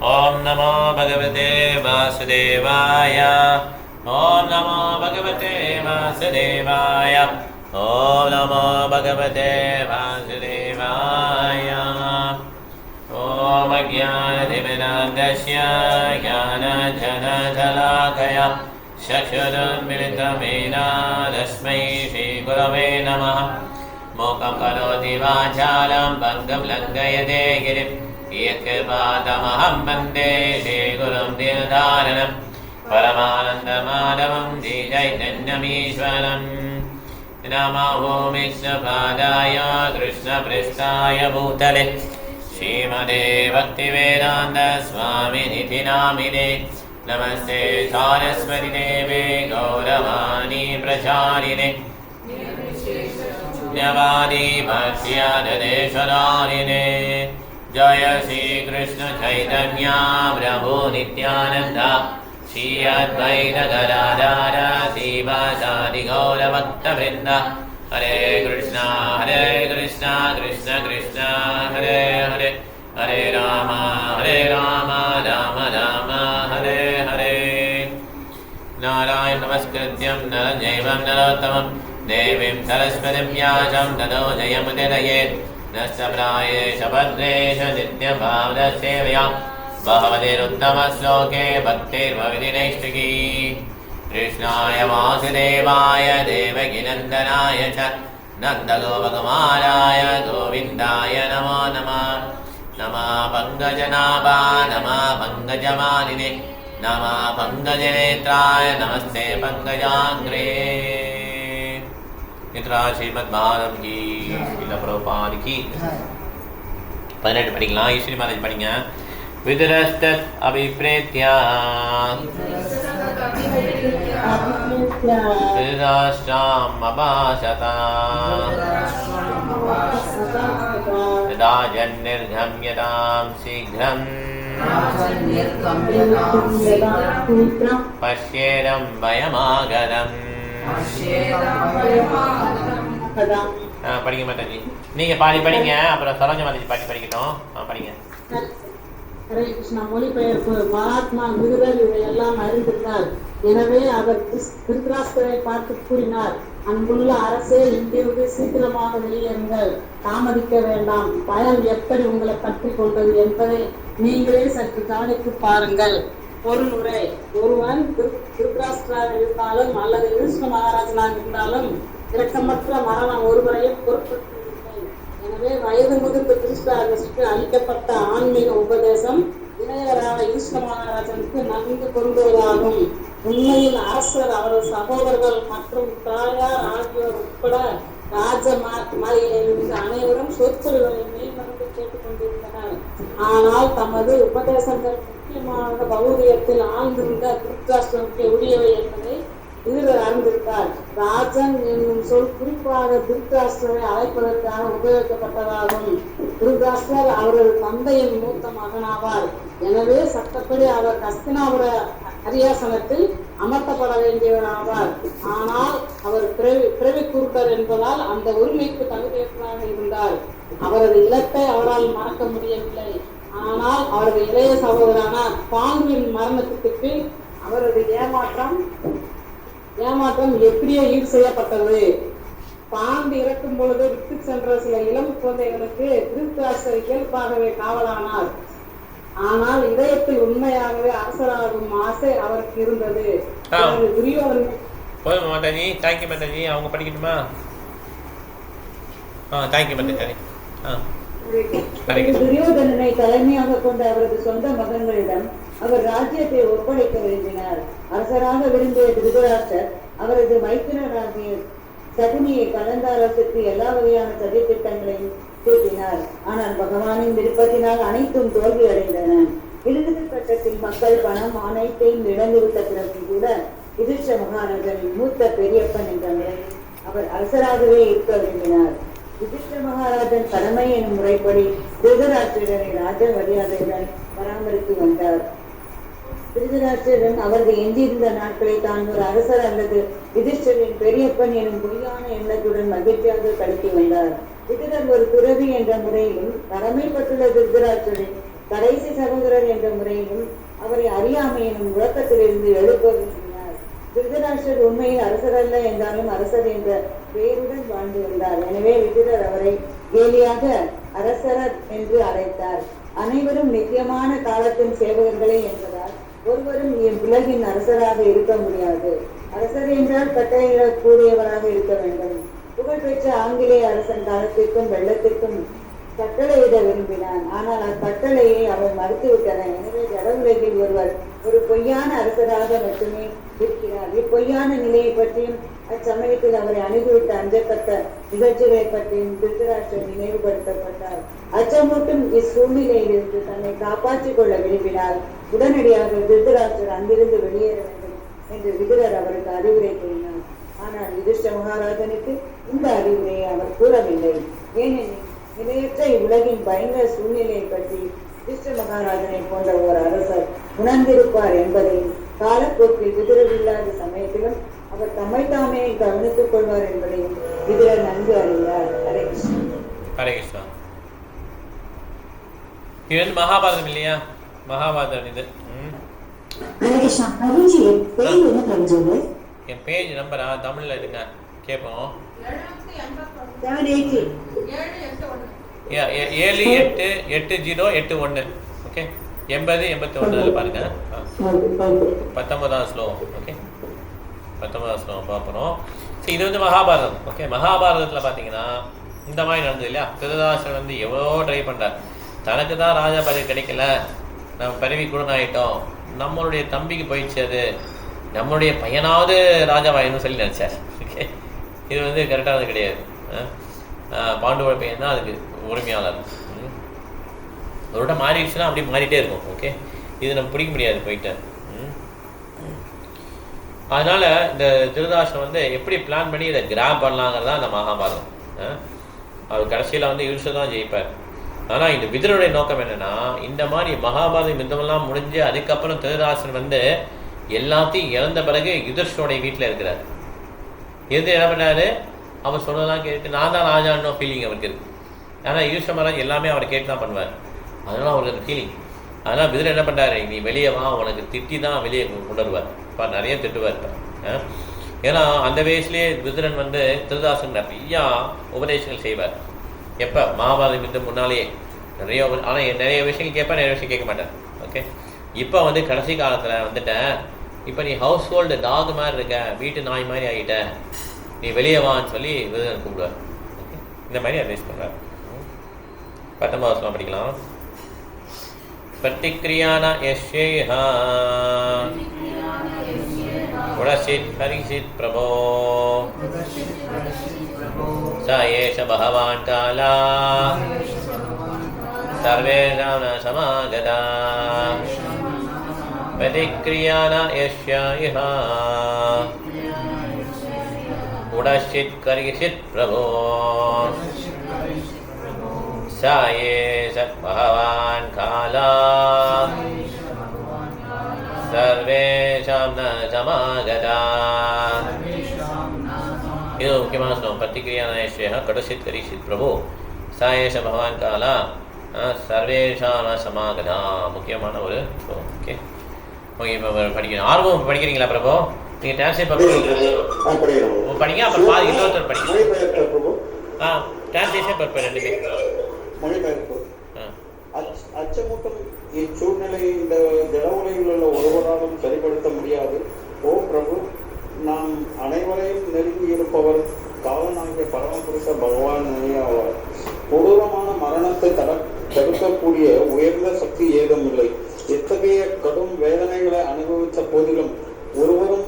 ओम नमो भगवते वासुदेवाय। ओम नमो भगवते वासुदेवाय। ओम नमो भगवते वासुदेवाय। ओम ज्ञानतिमिरान्धस्य ज्ञानाञ्जनशलाकया चक्षुरुन्मिलितं येन तस्मै श्रीगुरवे नमः। मूकं करोति वाचालं भङ्गं लङ्घयते गिरिं यत्कृपातमहं वन्दे श्रीगुरुं दीनधारणं परमानन्दमाधवं श्रीचैतन्यमीश्वरम्। नमो विष्णुपादाय कृष्णपृष्ठाय भूतले श्रीमते भक्तिवेदान्तस्वामिनिति नामिने। नमस्ते सारस्वती देवे गौरवाणी प्रचारिणे शून्यवादी भक्ष्यादेशरारिणे। जय श्री कृष्ण चैतन्य प्रभु नित्यानंद श्री अद्वैत गदाधर श्रीवासादि गौरभक्तवृंद। हरे कृष्ण कृष्ण कृष्ण हरे हरे हरे राम राम राम हरे हरे। नारायण नमस्कृत्यं नरं चैव नरोत्तमं देवीं सरस्वतीं व्यासं ततो जयमुदीरयेत्। नस्य प्रायेष भद्रेष नित्यभावनसेवया भगवतिरुत्तमश्लोके भक्तिर्भवति नैष्ठिकी। कृष्णाय वासुदेवाय देवकीनन्दनाय च नन्दगोपकुमाराय गोविन्दाय नमो नमः। नमः पङ्कजनाभा नमः पङ्कजमालिने नमः पङ्कजनेत्राय नमस्ते पङ्कजाग्रे। इतना श्रीमद्भारत की श्रील प्रभुपाद की 18 படிக்கலாம். ஈஸ்வரி மாதாஜி படிங்க. விதுரஸ்தத் அபிப்ரேத்யா திருராஷ்டிரம் அபாசதா ராஜன்னிர்கம்யதாம் சீக்ரம் பஷ்யேரம் பயமாகரம். படிங்க மாதாஜி. நீங்க பாடி படிங்க, அப்புறம் சரோஜ மாதாஜி பாடி படிக்கட்டும். படிங்க. ஹரே கிருஷ்ணா. மொழிபெயர்ப்பு. மகாத்மா விதுரர் இவையெல்லாம் அறிந்திருந்தார். எனவே அவர் திருதராஷ்டிரரை பார்த்து கூறினார், அன்புள்ள அரசே, இங்கிருந்து சீக்கிரமாக வெளியேறுங்கள், தாமதிக்க வேண்டாம். பயம் எப்படி உங்களை பற்றி கொண்டது என்பதை நீங்களே சற்று கவனித்து பாருங்கள். பொருள் உரை. ஒருவன் திருதராஷ்டிரராக இருந்தாலும் அல்லது கிருஷ்ண மகாராஜனாக இருந்தாலும் இரக்கமற்ற மரணம் ஒருவரையும் பொருட்படுத்தவில்லை. எனவே வயது முதிர்ந்த திருஷ்டாரனுக்கு அளிக்கப்பட்ட ஆன்மீக உபதேசம் இளையவரான கிருஷ்ண மகாராஜனுக்கு நன்கு பொருந்துவதாகும். உண்மையில் அரசர், அவரது சகோதரர்கள் மற்றும் தாயார் ஆகியோர் உட்பட ராஜ மாளிகையிலிருந்து அனைவரும் சொற்பொழிகளை மேல்மருந்து கேட்டுக் கொண்டிருந்தனர். ஆனால் தமது உபதேசங்கள் முக்கியமான பௌதியத்தில் ஆழ்ந்திருந்த திருதராஷ்டிரனுக்கு உரியவை என்பதை இவர் அறிந்திருந்தார். ராஜன் என்னும் சொல் குறிப்பாக திருதராஷ்டிரரை அழைப்பதற்காக உபயோகிக்கப்பட்டதாகும். திருதராஷ்டிரர் அவரது தந்தையின் மூத்த மகனாவார். எனவே சட்டப்படி அவர் ஹஸ்தினாபுர அரியாசனத்தில் அமர்த்தப்பட வேண்டியவராவார். ஆனால் அவர் பிறவி குருடர் என்பதால் அந்த உரிமைக்கு தகுதியற்றதாக இருந்தார். அவரது இலக்கை அவரால் மறக்க முடியவில்லை. ஆனால் அவரது இளைய சகோதரான பாண்டுவின் மரணத்துக்கு பின் அவரது ஏமாற்றம் எப்படியோ ஈடு செய்யப்பட்டது. பாண்டு இறக்கும் பொழுது விட்டு சென்ற சில இளம் குழந்தைகளுக்கு திருதராஷ்டிரர் இயல்பாகவே காவலானார். ஆனால் இதயத்தில் உண்மையாகவே அரசராகும் ஆசை அவருக்கு இருந்தது. அவங்க படிக்கணுமா? துரியோதனனை தலைமையாக கொண்ட அவரது சொந்த மகன்களிடம் அவர் ராஜ்யத்தை ஒப்படைக்க விரும்பினார். அரசராக விரும்பிய திருதராஷ்டிரர் அவரது மைத்திரராகிய சகுனியை கலந்தாலோசித்து எல்லா வகையான சதி திட்டங்களையும் தீட்டினார். ஆனால் பகவானின் விருப்பத்தினால் அனைத்தும் தோல்வி அடைந்தன. இறுதி கட்டத்தில் மக்கள் பணம் அனைத்தையும் இழந்துவிட்ட பிறகு கூட யுதிஷ்ட மகாராஜனின் மூத்த பெரியப்பன் என்ற முறையில் அவர் அரசராகவே இருக்க விரும்பினார். யுதிஷ்ட மகாராஜன் கடமை எனும் முறைப்படி திருதராஷ்டிரரை ராஜ மரியாதையுடன் பராமரித்து வந்தார். திருதராஷ்டிரன் அவரது எஞ்சியிருந்த நாட்களை தான் ஒரு அரசர் அல்லது யுதிஷ்டரின் பெரியப்பன் எனும் பொய்யான எண்ணத்துடன் மகிழ்ச்சியாக கடத்தி வந்தார். விதுரர் ஒரு துறவி என்ற முறையிலும் கடமைப்பட்டுள்ள திருதராஷ்டிரரை கடைசி சகோதரர் என்ற முறையிலும் அவரை அறியாமை எனும் முழக்கத்திலிருந்து எழுப்ப விரும்பினார். திருதராஷ்டிரர் உண்மையில் அரசர் அல்ல என்றாலும் அரசர் என்ற பெயருடன் வாழ்ந்து வந்தார். எனவே விதுரர் அவரை கேலியாக அரசரர் என்று அழைத்தார். அனைவரும் நித்தியமான காலத்தின் சேவகர்களே என்பதால் ஒருவரும் இவ்வுலகின் அரசராக இருக்க முடியாது. அரசர் என்றால் கட்டளையிடக்கூடியவராக இருக்க வேண்டும். புகழ்பெற்ற ஆங்கிலேய அரசன் காலத்திற்கும் வெள்ளத்திற்கும் கட்டளையிட விரும்பினான். ஆனால் அக்கட்டளையை அவர் மறுத்துவிட்டனர். எனவே ஜட உலகில் ஒருவர் ஒரு பொய்யான அரசராக மட்டுமே இருக்கிறார். இப்பொய்யான நிலையை பற்றியும் அச்சமயத்தில் அவரை அணுகிவிட்டு அஞ்சப்பட்ட நிகழ்ச்சிகளை பற்றியும் திருதராஷ்டிரர் நினைவுபடுத்தப்பட்டார். அச்சமூட்டும் இச்சூழ்நிலையிலிருந்து தன்னை காப்பாற்றிக் கொள்ள விரும்பினார். உடனடியாக திருதராஷ்டிரர் அங்கிருந்து வெளியேற வேண்டும் என்று விதுரர் அவருக்கு அறிவுரை கூறினார். ஆனால் யுதிஷ்ட மகாராஜனுக்கு இந்த அறிவுரையை அவர் கூறவில்லை. ஏனெனில் நிலையற்ற இவ்வுலகின் பயங்கர சூழ்நிலையை பற்றி யுதிஷ்ட மகாராஜனை போன்ற ஒரு அரசர் உணர்ந்திருப்பார் என்பதையும் காலப்போக்கில் விதுரவில்லாத சமயத்திலும் அவர் தம்மை தாமே கவனித்துக் கொள்வார் என்பதையும் விதுரர் நன்கு அறிந்தார். ஹரே கிருஷ்ணா. ஹரே கிருஷ்ணா. இது வந்து மகாபாரதம் இல்லையா? மகாபாரதம் இது. என் பேஜ் நம்பரா தமிழ்ல இருங்க கேட்போம். 7880881. ஓகே, 8081 பாருங்க. 19ஆம் ஸ்லோகம். ஓகே, 19ஆம் ஸ்லோகம் பார்ப்போம். இது வந்து மகாபாரதம். ஓகே, மகாபாரதத்தில் பார்த்தீங்கன்னா இந்த மாதிரி நடந்தது இல்லையா? திருதராஷ்டிரர் வந்து எவ்வளோ ட்ரை பண்ணுறார். தனக்கு தான் ராஜா பதவி கிடைக்கல, நம்ம பதவி குணமாயிட்டோம், நம்மளுடைய தம்பிக்கு போயிடுச்சு, அது நம்மளுடைய பையனாவது ராஜாவாயின்னு சொல்லி நினச்சார். ஓகே, இது வந்து கரெக்டானது கிடையாது. பாண்டுவோட பையன் தான் அதுக்கு உரிமையாளர். அவரோட மாறிடுச்சுன்னா அப்படியே மாறிட்டே இருக்கும். ஓகே, இது நம்ம பிடிக்க முடியாது போயிட்டு. அதனால இந்த திருதராஷ்டிரன் வந்து எப்படி பிளான் பண்ணி இதை கிராப் பண்ணலாங்கிறதா அந்த மகாபாரதம். அவர் கடைசியில் வந்து யுதிஷ்டர் தான் ஜெயிப்பார். ஆனால் இந்த விதுரருடைய நோக்கம் என்னன்னா, இந்த மாதிரி மகாபாரதம் யுத்தமெல்லாம் முடிஞ்சு அதுக்கப்புறம் திருதராஷ்டிரன் வந்து எல்லாத்தையும் இழந்த பிறகு யுதிஷ்டருடைய வீட்டில் இருக்கிறார். எது என்ன பண்ணாரு, அவர் சொன்னதெல்லாம் கேட்டு நான் தான் ராஜான்னு ஃபீலிங் அவருக்கு இருக்குது. ஆனால் யுதிஷ்ட மகாராஜ் எல்லாமே அவரை கேட்டு தான் பண்ணுவார். அதனால் அவருக்கு அந்த ஃபீலிங். அதனால் விதுரர் என்ன பண்ணுறாரு, நீ வெளியே வா, உனக்கு திட்டி தான் வெளியே கொண்டு வருவார். இப்போ நிறைய திட்டுவார். இப்போ ஏன்னா அந்த வயசுலேயே விதுரன் வந்து திருதராஷ்டிரன் நிறையா உபதேசங்கள் செய்வார். எப்போ மகாபாரதம் யுத்தம் முன்னாலேயே நிறைய. ஆனால் நிறைய விஷயங்கள் கேட்பேன், நிறைய விஷயம் கேட்க மாட்டேன். ஓகே, இப்போ வந்து கடைசி காலத்தில் வந்துட்டேன், இப்போ நீ ஹவுஸ் ஹோல்டு டாக் மாதிரி இருக்க, வீட்டு நாய் மாதிரி ஆகிட்ட, நீ வெளியே வான்னு சொல்லி விதுரன் கூப்பிடுவார். ஓகே, இந்த மாதிரி அட்வைஸ் பண்ணுவார். 19ஆம் வசனம் படிக்கலாம். பிரதிக்ரியானா யஸ்யேஹா உடசித் ஹரிசித் பிரபோ ச ஏஷ பகவான் காலா சர்வேஷாம் ந சமாகதா பிரதிக்ரியானா யஸ்யேஹா உடசித் ஹரிசித் பிரபோ சாயேஷ பகவான் காலா சர்வேஷாம் ந சமாகதா. இது முக்கியமான ஸ்லோகம். பிரதிக்ரியானேஷ்ய கடசித் கரிஷித் பிரபு சாயேஷ பகவான் காலா சர்வேஷாம் ந சமாகதா. முக்கியமான ஒரு ஸ்லோகம். ஓகே, ஓகே, இப்போ படிக்கணும். ஆர்வம் படிக்கிறீங்களா பிரபு? நீங்கள் டிரான்ஸ்லேட் படிங்க, அப்புறம் பாதி இன்னொருத்தர் படிங்க. டிரான்ஸ்லேஷன் பர்பஸ் ரெண்டுமே. மொழிபெயர்ப்பு. அச்சமூட்டும் இச்சூழ்நிலை இந்த ஜட உலகில் உள்ள ஒருவராலும் சரிப்படுத்த முடியாது. ஓ பிரபு, நாம் அனைவரையும் நெருங்கி இருப்பவர் காலனாகிய பரமபுருஷ பகவான் ஆவார். கொடூரமான மரணத்தை தடுக்கக்கூடிய உயர்ந்த சக்தி ஏதும் இல்லை. எத்தகைய கடும் வேதனைகளை அனுபவித்த போதிலும் ஒருவரும்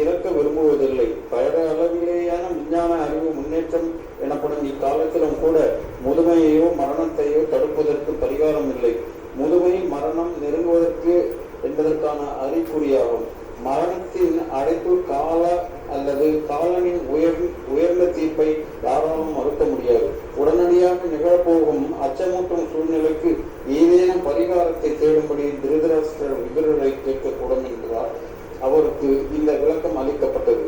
இறக்க விரும்புவதில்லை. பல அளவிலேயான விஞ்ஞான அறிவு முன்னேற்றம் எனப்படும் இக்காலத்திலும் கூட முதுமையையோ மரணத்தையோ தடுப்பதற்கு பரிகாரம் இல்லை. முதுமை மரணம் நெருங்குவதற்கு என்பதற்கான அறிகுறியாகும். மரணத்தின் அடைப்பு கால அல்லது காலனின் உயர்ந்த தீர்ப்பை யாராலும் மறுக்க முடியாது. உடனடியாக நிகழப்போகும் அச்சமூட்டும் சூழ்நிலைக்கு ஏதேனும் பரிகாரத்தை தேடும்படி திருதராஷ்டிரர் விதுரரை கேட்கக்கூடும் என்கிறார். அவருக்கு இந்த விளக்கம் அளிக்கப்பட்டது.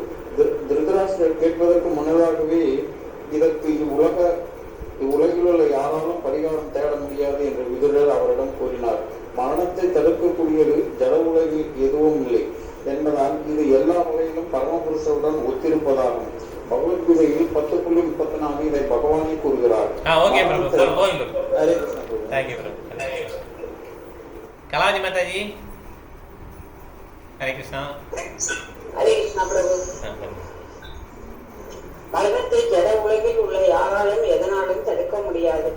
திருதராஷ்டிரர் கேட்பதற்கு முன்னதாகவே இதற்கு இவ்வுலகில் உள்ள யாராலும் பரிகாரம் தேட முடியாது என்று விதுரர் அவரிடம் கூறினார். எதுவும் இல்லை என்பதால் இது எல்லா வகையிலும் பரமபுருஷருடன் ஒத்திருப்பதாகும். பகவத்கீதையில் 10.34 இதை பகவானே கூறுகிறார். கலாஜி மாதாஜி, ஹரே கிருஷ்ணா. ஹரே கிருஷ்ணா பிரபு. மரணத்தை ஜட உலகில் உள்ள யாராலும் எதனாலும் தடுக்க முடியாது.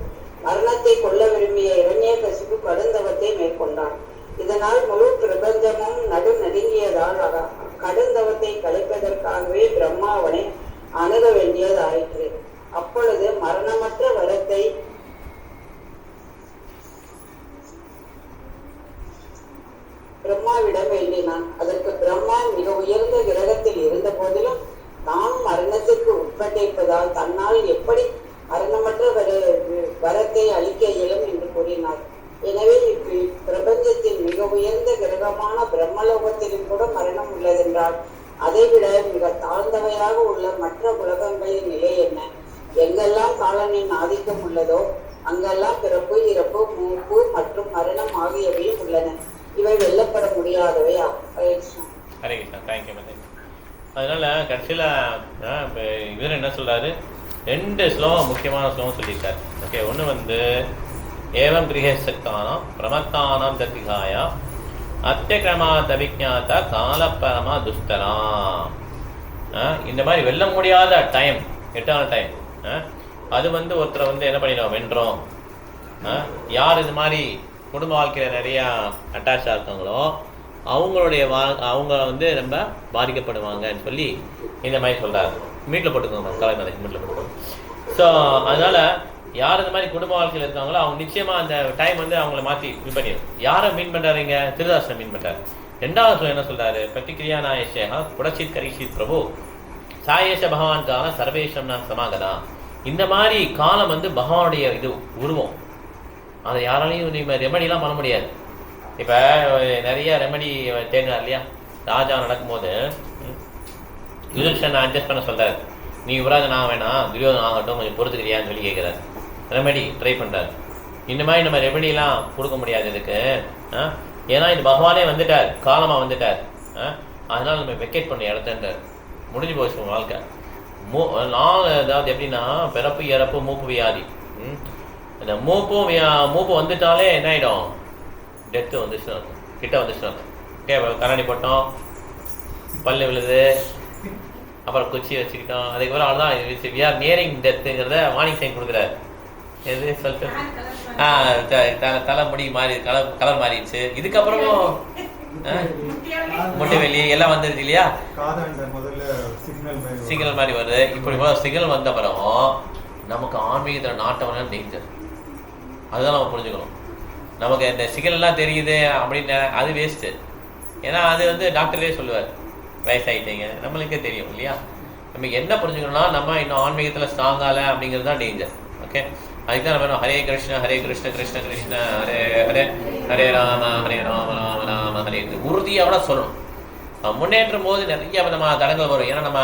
மரணத்தை கொல்ல விரும்பிய இரண்யகசிபு கடுந்தவத்தை மேற்கொண்டான். இதனால் முழு பிரபஞ்சமும் நடுநடுங்கியதால் கடுந்தவத்தை கலைப்பதற்காகவே பிரம்மாவனை அணுக வேண்டியதாயிற்று. அப்பொழுது மரணமற்ற வரத்தை பிரம்மாவிடம் வேண்டினான். அதற்கு பிரம்மா மிக உயர்ந்த கிரகத்தில் இருந்த போதிலும் தான் மரணத்திற்கு உட்பட்டிருப்பதால் தன்னால் எப்படி மரணமற்ற வரத்தை அளிக்க இயலும் என்று கூறினார். எனவே பிரபஞ்சத்தின் மிக உயர்ந்த கிரகமான பிரம்மலோகத்திலும் கூட மரணம் உள்ளதென்றால் அதைவிட மிக தாழ்ந்தவையாக உள்ள மற்ற உலகங்களின் நிலை என்ன? எங்கெல்லாம் காலனின் ஆதிக்கம் உள்ளதோ அங்கெல்லாம் பிறப்பு, இறப்பு, மூப்பு மற்றும் மரணம் ஆகியவையும் உள்ளன. இவை வெல்லப்பட முடியாதவை. ஹரே கிருஷ்ணா. ஹரே கிருஷ்ணா. Thank you madam. அதனால கடைசியில் இவர் என்ன சொல்றாரு, 2 ஸ்லோகம் முக்கியமான ஸ்லோகம் சொல்லியிருக்காரு. ஓகே, ஒன்று வந்து ஏவம் கிரகசக்தானாம் பிரமத்தானாம் தத்திகாயா அத்தியக்கிரமா தவிஜாத்த காலப்பரமா துஸ்தராம். இந்த மாதிரி வெல்ல முடியாத டைம், எட்டான டைம், அது வந்து ஒருத்தரை வந்து என்ன பண்ணிடுவோம், வென்றோம். யார் இது மாதிரி குடும்ப வாழ்க்கையில் நிறையா அட்டாச்சாக இருக்காங்களோ அவங்க வந்து ரொம்ப பாதிக்கப்படுவாங்கன்னு சொல்லி இந்த மாதிரி சொல்கிறாரு. மீட்டில் போட்டுக்கோங்க, கலைநாளைக்கு மீட்டில் போட்டுக்கோங்க. ஸோ அதனால் யார் இந்த மாதிரி குடும்ப வாழ்க்கையில் இருக்காங்களோ அவங்க நிச்சயமாக அந்த டைம் வந்து அவங்கள மாற்றி இது பண்ணிடும். யாரை மீன் பண்ணுறாருங்க? திருதாசனை மீன் பண்ணுறாரு. 2வது என்ன சொல்கிறாரு, பிரதிக்ரியா நாயேஷா குடச்சித் கரிஷித் பிரபு சாயேஷ பகவான் கால சர்வேஷம் நான் சமாகதா. இந்த மாதிரி காலம் வந்து பகவானுடைய இது உருவம். அதை யாராலையும் ரெமடிலாம் பண்ண முடியாது. இப்போ நிறைய ரெமடி தேடினார் இல்லையா, ராஜா நடக்கும்போது யுதிஷ்டனை அட்ஜஸ்ட் பண்ண சொல்கிறார். நீ யுவராஜன் ஆக வேணாம், துரியோதன் ஆகட்டும், கொஞ்சம் பொறுத்துக்கிறியான்னு சொல்லி கேட்குறாரு. ரெமடி ட்ரை பண்ணுறாரு. இந்த மாதிரி நம்ம ரெமடிலாம் கொடுக்க முடியாது இதுக்கு. ஏன்னா இது பகவானே வந்துட்டார், காலமாக வந்துட்டார். அதனால் நம்ம வெக்கேட் பண்ண இடத்துன்றார். முடிஞ்சு போச்சு வாழ்க்கை. அதாவது எப்படின்னா பிறப்பு, இறப்பு, மூப்பு, வியாதி. இந்த மூப்பு வந்துட்டாலே என்ன ஆகிடும், டெத்து வந்துச்சுன்னா கிட்ட வந்துச்சுன்னா. ஓகே, கண்ணாடி போட்டோம், பல்லு விழுது, அப்புறம் குச்சி வச்சுக்கிட்டோம், அதுக்கப்புறம் அவ்வளோதான். வி ஆர் நியரிங் டெத்துங்கிறத வார்னிங் சைன் கொடுக்குறாரு. எது சொல்லிட்டு தலை முடி மாறி கலர் மாறிடுச்சு. இதுக்கப்புறமும் முட்டை வெளி எல்லாம் வந்துருச்சு இல்லையா, சிக்னல் மாதிரி வருது. இப்படி சிக்னல் வந்த பிறகு நமக்கு ஆன்மீகத்தில் நாட்டம் டேஞ்சர். அதுதான் நம்ம புரிஞ்சுக்கணும். நமக்கு இந்த சிக்னல்லாம் தெரியுது அப்படின்னு அது வேஸ்ட்டு. ஏன்னா அது வந்து டாக்டரே சொல்லுவார், வயசாகிட்டீங்க, நம்மளுக்கே தெரியும் இல்லையா. நம்ம என்ன புரிஞ்சுக்கணும்னா நம்ம இன்னும் ஆன்மீகத்தில் ஸ்ட்ராங்கால அப்படிங்கிறது தான் டேஞ்சர். ஓகே, அதுக்கு தான் நம்ம ஹரே கிருஷ்ண ஹரே கிருஷ்ண கிருஷ்ண கிருஷ்ண ஹரே ஹரே ஹரே ராம ராம ராம ஹரே உறுதியோட சொல்லணும். முன்னேற்றும் போது நிறைய விதமான தடங்கள் வரும். ஏன்னா நம்ம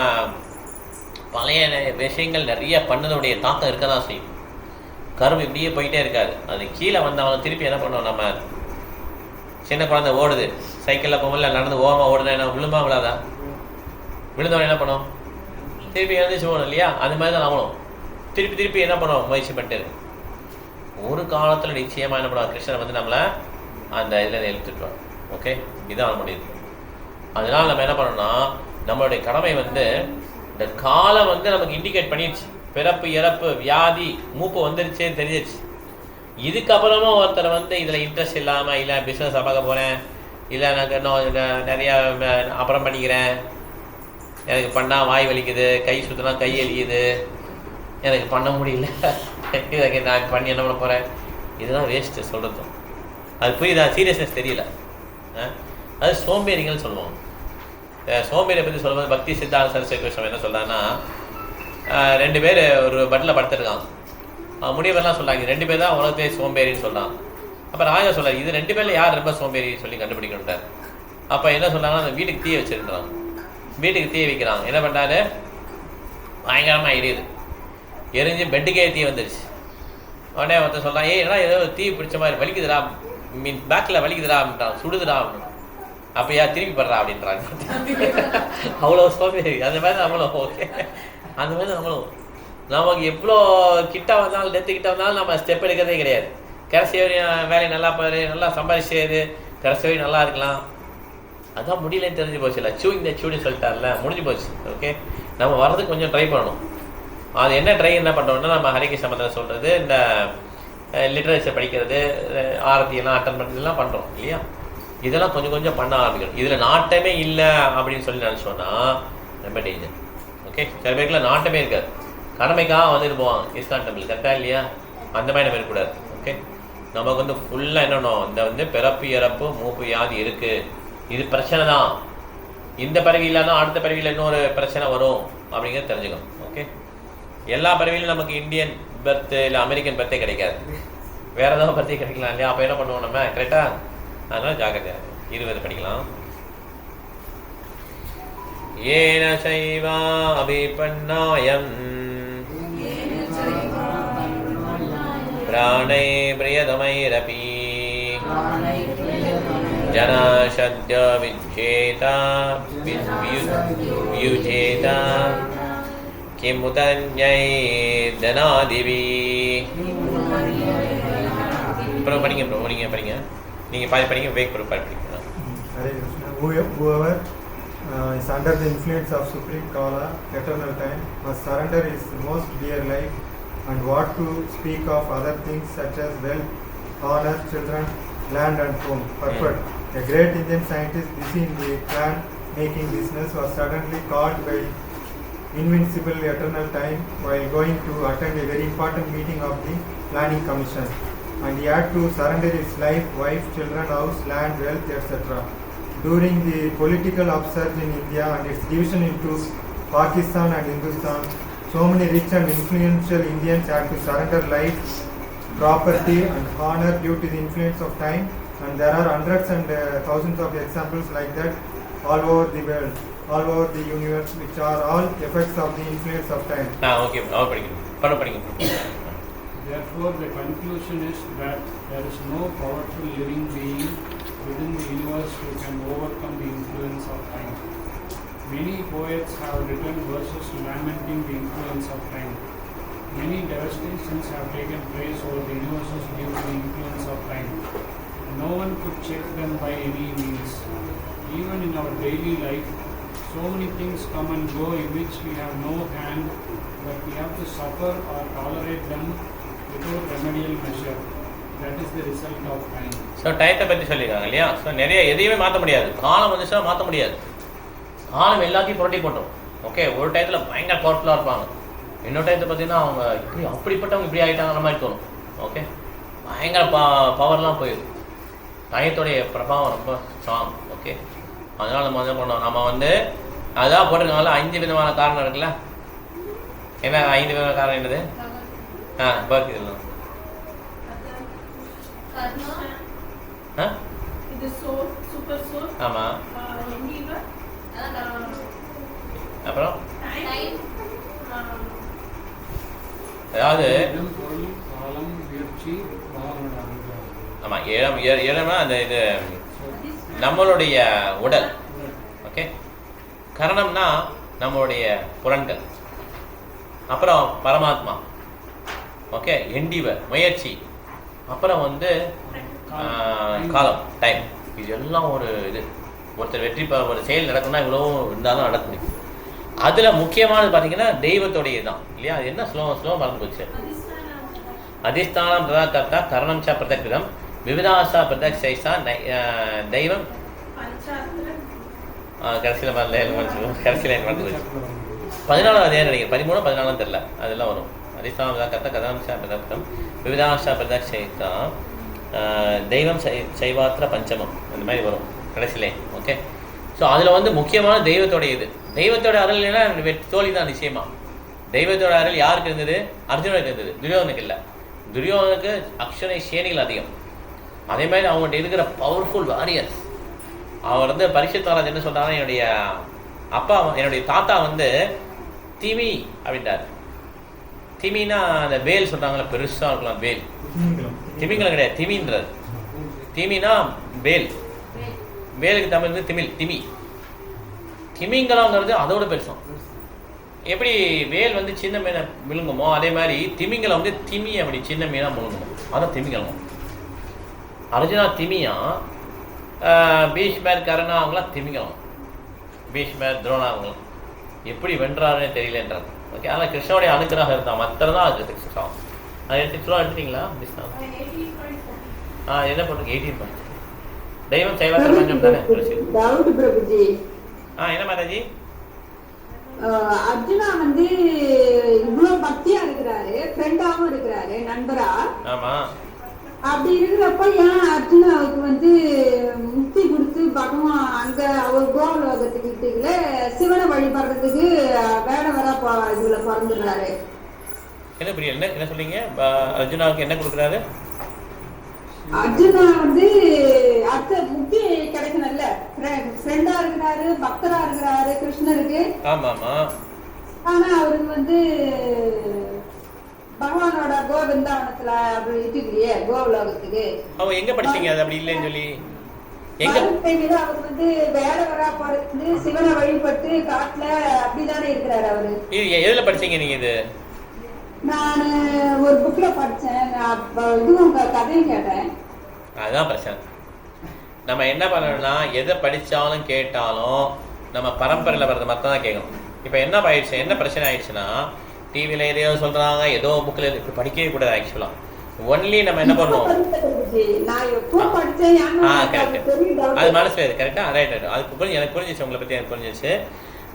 பழைய விஷயங்கள் நிறைய பண்ணதுடைய தாக்கம் இருக்க தான் செய்யும். கரும்பு இப்படியே போயிட்டே இருக்காது. அது கீழே வந்தவங்க திருப்பி என்ன பண்ணுவோம், நம்ம சின்ன குழந்தை ஓடுது, சைக்கிளில் போகல நடந்து ஓரமாக ஓடுனா என்ன விழுமா விழாதா? விழுந்தவன் என்ன பண்ணும், திருப்பி எழுந்திரிச்சு போகணும் இல்லையா. அது மாதிரி தான் நம்மளும் திருப்பி என்ன பண்ணுவோம், முயற்சி பண்ணிட்டு இருக்கு. ஒரு காலத்தில் நிச்சயமாக என்ன பண்ணுவாங்க, கிருஷ்ணன் வந்து நம்மளை அந்த இதில் எழுத்துட்டுவாங்க. ஓகே, இதுதான் முடியுது. அதனால் நம்ம என்ன பண்ணோம்னா நம்மளுடைய கடமை வந்து இந்த காலம் வந்து நமக்கு இண்டிகேட் பண்ணிடுச்சு. பிறப்பு, இறப்பு, வியாதி, மூப்பு வந்துருச்சேன்னு தெரிஞ்சிச்சு. இதுக்கப்புறமும் ஒருத்தர் வந்து இதில் இன்ட்ரெஸ்ட் இல்லாமல், இல்லை பிஸ்னஸ் பார்க்க போகிறேன், இல்லை எனக்கு இன்னும் நிறையா அப்புறம் பண்ணிக்கிறேன், எனக்கு பண்ணால் வாய் வலிக்குது, கை சுற்றினா கை எலியுது, எனக்கு பண்ண முடியல, இதுக்கு நான் பண்ணி என்ன பண்ண போகிறேன், இதெல்லாம் வேஸ்ட்டு சொல்கிறதும். அது புரியுதா? சீரியஸ்னஸ் தெரியல. அது சோம்பேறிங்கன்னு சொல்லுவோம். சோம்பேறியை பற்றி சொல்லும்போது பக்தி சித்தாந்த சரஸ்வதி கிருஷ்ணன் என்ன சொல்கிறான்னா, 2 பேர் ஒரு பட்டில் படுத்துருக்காங்க. முடிவெல்லாம் சொல்கிறாங்க, 2 பேர் தான் உலகத்தே சோம்பேறின்னு சொல்கிறாங்க. அப்போ ராஜா சொல்கிறார், இது 2 பேரில் யார் ரொம்ப சோம்பேறின்னு சொல்லி கண்டுபிடிக்கணுட்டார். அப்போ என்ன சொல்கிறாங்கன்னா, அந்த வீட்டுக்கு தீ வச்சுருக்குறாங்க. வீட்டுக்கு தீ வைக்கிறாங்க. என்ன பண்ணுறாரு, பயங்கரமாக எரியுது. எரிஞ்சு பெட்டுக்கே தீ வந்துருச்சு. உடனே ஒருத்தர் சொல்கிறான், ஏன்னா ஏதோ தீ பிடிச்ச மாதிரி வலிக்குதுடா, பேக்கில் வலிக்குதுடா அப்படின்ட்டான், சுடுதுடா அப்படின்னு. அப்படியா திரும்பி படுறா அப்படின்றாங்க. அவ்வளோ சோம்பேறி. அந்த மாதிரி தான் நம்மளும். ஓகே, அந்த மாதிரி தான் நம்மளும். நமக்கு எவ்வளோ கிட்ட வந்தாலும் டெத்து கிட்ட வந்தாலும் நம்ம ஸ்டெப் எடுக்கிறதே கிடையாது. கடைசி வரையும் வேலையை நல்லா பாரு, நல்லா சம்பாதிச்சேரு, கடைசி வரையும் நல்லா இருக்கலாம். அதான் முடியலன்னு தெரிஞ்சு போச்சு. இல்லை சூயிங் த சூடுன்னு சொல்லிட்டார்ல, முடிஞ்சு போச்சு. ஓகே, நம்ம வர்றதுக்கு கொஞ்சம் ட்ரை பண்ணணும். அது என்ன ட்ரை என்ன பண்ணுறோம்னா, நம்ம ஹரிகிருஷ்ண மந்திரம் சொல்கிறது, இந்த லிட்ரேச்சர் படிக்கிறது, ஆரத்தியெல்லாம் அட்டன் பண்ணுறதுலாம் பண்ணுறோம் இல்லையா? இதெல்லாம் கொஞ்சம் கொஞ்சம் பண்ண ஆரம்பிக்கணும். இதில் நாட்டமே இல்லை அப்படின்னு சொல்லி நினச்சோன்னா ரொம்ப டேஞ்சர். ஓகே, சில பேருக்குலாம் நாட்டமே இருக்காது, கடமைக்காக வந்துட்டு போவாங்க இஸ்கான் டெம்பிள். கரெக்டாக இல்லையா? அந்த மாதிரி நம்ம இருக்கக்கூடாது. ஓகே, நமக்கு வந்து ஃபுல்லாக என்னென்னோ இந்த வந்து பிறப்பு இறப்பு மூப்பு வியாதி இருக்குது, இது பிரச்சனை தான், இந்த பிறவியில் தான் அடுத்த பிறவியில் இன்னொரு பிரச்சனை வரும் அப்படிங்கிறத தெரிஞ்சுக்கணும். ஓகே, எல்லா பிறவியிலும் நமக்கு இந்தியன் பர்த்து இல்லை அமெரிக்கன் பர்த்தே கிடைக்காது, வேறு ஏதாவது பர்த்தே கிடைக்கலாம் இல்லையா? அப்போ என்ன பண்ணுவோம் நம்ம? கரெக்டாக, அதனால் ஜாக்கிரதையாக 20 படிக்கலாம். ஏன சைவா அபிபன்னாயம் பிராணை பிரியதமைரபி ஜனசத்ய விஜேதா வியுஜேதா கிமுதன்யை தனாதிவி. அப்புறம் படிங்க ப்ரோ, படிங்க நீங்கள் பாதி படிங்க, வேக் ப்ரோ படிங்க. Hare Krishna. Whoever is under the influence of Supreme Kala, eternal time, must surrender his most dear life and what to speak of other things such as wealth, honor, children, land and home. Purport. A great Indian scientist busy in the plan-making business was suddenly called by invincible eternal time while going to attend a very important meeting of the planning commission, and he had to surrender his life, wife, children, house, land, wealth, etc. During the political upsurge in India and its division into Pakistan and Hindustan, so many rich and influential Indians had to surrender life, property and honor due to the influence of time, and there are hundreds and thousands of examples like that all over the world, all over the universe, which are all effects of the influence of time. Okay, படிங்க. Therefore, the conclusion is that there is no powerful living being within the universe who can overcome the influence of time. Many poets have written verses lamenting the influence of time. Many devastations have taken place over the universes due to the influence of time. No one could check them by any means. Even in our daily life, so many things come and go in which we have no hand, but we have to suffer or tolerate them without remedial measure. That is the result of time. So டயத்தை பற்றி சொல்லியிருக்காங்க இல்லையா? So நிறைய எதையுமே மாற்ற முடியாது. காலம் வந்துச்சுன்னா மாற்ற முடியாது. காலம் எல்லாத்தையும் புரட்டி போட்டோம். ஓகே, ஒரு டயத்தில் பயங்கர பவர்ஃபுல்லாக இருப்பாங்க, இன்னொரு டயத்தை பார்த்தீங்கன்னா அவங்க இப்படி அப்படிப்பட்டவங்க இப்படி ஆகிட்டாங்கிற மாதிரி தோணும். ஓகே, பயங்கர பவர்லாம் போயிடும். டயத்துடைய பிரபாவம் ரொம்ப ஸ்ட்ராங். ஓகே, அதனால் நம்ம வந்து பண்ணோம், நம்ம வந்து அதான் போட்டிருக்காங்களா 5 விதமான காரணம் இருக்குல்ல. என்ன 5 விதமான காரணம் என்னது? பர்த் இதெல்லாம் ஆமாம். அப்புறம் அதாவது ஆமாம், ஏழம்னா அந்த இது நம்மளுடைய உடல். ஓகே, கரணம்னா நம்மளுடைய புலன்கள். அப்புறம் பரமாத்மா. ஓகே, எண்டிவர் முயற்சி. அப்புறம் வந்து காலம் டைம். இது எல்லாம் ஒரு இது. ஒருத்தர் வெற்றி ஒரு செயல் நடக்கும்னா இவ்வளோ இருந்தாலும் நடக்க முடியும். அதில் முக்கியமானது பார்த்தீங்கன்னா தெய்வத்தோடைய தான் இல்லையா? அது என்ன ஸ்லோ மறந்து போச்சு. அதிஷ்டானம் பிரதாகர்த்தா கரணம் ச பிரதக்ரிதம் விவிதாசா பிரதக் சைசா தெய்வம். கடைசியில் மறந்து போச்சு. 14 அதே நினைக்கிறேன், 13 14 தெரியல, அதெல்லாம் வரும். அதிஷ்டானம் பிரதாகர்த்தா கரணம் ச பிரதக்ரிதம் விவிதாசா பிரதக் சைசா தெய்வம் சைவாத்திர பஞ்சமம், அந்த மாதிரி வரும் கடைசியிலே. ஓகே, ஸோ அதில் வந்து முக்கியமான தெய்வத்தோடைய இது. தெய்வத்தோட அருள் இல்லைன்னா தோல்வி தான் நிச்சயமா. தெய்வத்தோட அருள் யாருக்கு இருந்தது? அர்ஜுனனுக்கு இருந்தது, துரியோதனுக்கு இல்லை. துரியோதனுக்கு அக்ஷனை சேனைகள் அதிகம். அதே மாதிரி அவங்கள்ட்ட இருக்கிற பவர்ஃபுல் வாரியர்ஸ். அவர் வந்து பரீட்சித் மகாராஜ் என்ன சொல்றாருன்னா, என்னுடைய தாத்தா வந்து திமி அப்படின்றார். திமினா அந்த வேல் சொல்றாங்களா, பெருசா இருக்கலாம் வேல். திமிங்கலம் கிடையாது, திமின்றது. திமினா வேல். வேலுக்கு தமிழ் வந்து திமி. திமிங்கலங்கிறது அதோட பெருசம். எப்படி வேல் வந்து சின்ன மீனை விழுங்குமோ அதே மாதிரி திமிங்கலம் வந்து திமி அப்படி சின்ன மீனாக முழுங்குமோ, அதான் திமிங்கலம். அர்ஜுனா திமியா, பீஷ்மர் கருணா அவங்களாம் திமிங்கலம். பீஷ்மர் துரோணா அவங்களாம் எப்படி வென்றாருன்னு தெரியலன்றாங்க. ஓகே, ஆனால் கிருஷ்ணனுடைய அனுக்கிரகம் இருந்தால் மற்ற தான் அது சிக்ஸாகும். அது எடுத்துட்டீங்களா மிஸ் தான்? என்ன பண்ணுறது 18 பாயிண்ட். தெய்வம் சைவ பிரபஞ்சம் தானே. டவுட் பிரபுஜி. என்ன மாதாஜி? அர்ஜுனா வந்து இவ்வளவு பக்தியா இருக்கிறாரு, ஃப்ரெண்டாவும் இருக்கிறாரு, நண்பரா. ஆமா. அப்படி இருக்கிறப்ப ஏன் அர்ஜுனாவுக்கு வந்து முக்தி கொடுத்து பகவான் அங்க அவர் கோலோகத்துக்கு கிட்டீங்கள சிவனை வழிபடுறதுக்கு வேடவரா இதுல பிறந்துடுறாரு? என்ன புரியல, என்ன சொல்றீங்க? அர்ஜுனாவுக்கு என்ன கொடுக்குறாரு? அர்ஜுனா வந்து அடுத்த முக்தி கிடைக்கணும்ல, ஃப்ரெண்டா இருக்கிறாரு, பக்தரா இருக்கிறாரு கிருஷ்ணருக்கு. ஆமா ஆமா. ஆனா அவருக்கு வந்து பகவானோட கோவிந்தாவனத்துல அப்படி இட்டுக்கலையே கோலோகத்துக்கு. அவன் எங்க படிச்சீங்க அது அப்படி இல்லைன்னு சொல்லி? எங்க அவர் வந்து வேடவரா பிறந்து சிவனை வழிபட்டு காட்டுல அப்படிதானே இருக்கிறாரு அவரு. இது எதுல படிச்சீங்க நீங்க? இது நான் ஒரு புக்ல படிச்சேன், இதுவும் கதையும் கேட்டேன். அதுதான் பிரச்சனை. நம்ம என்ன பண்ணணும்னா எதை படித்தாலும் கேட்டாலும் நம்ம பரம்பரையில் வர்றது மட்டும் தான் கேட்கணும். இப்போ என்ன ஆயிடுச்சு, என்ன பிரச்சனை ஆயிடுச்சுன்னா டிவியில் எதையோ சொல்கிறாங்க, ஏதோ புக்கில் இப்போ படிக்கவே கூடாது. ஆக்சுவலாக ஒன்லி நம்ம என்ன பண்ணுவோம், கரெக்ட், அது மனசில் இது கரெக்டாக ரைட். அது எனக்கு புரிஞ்சிச்சு, உங்களை பற்றி எனக்கு புரிஞ்சிச்சு.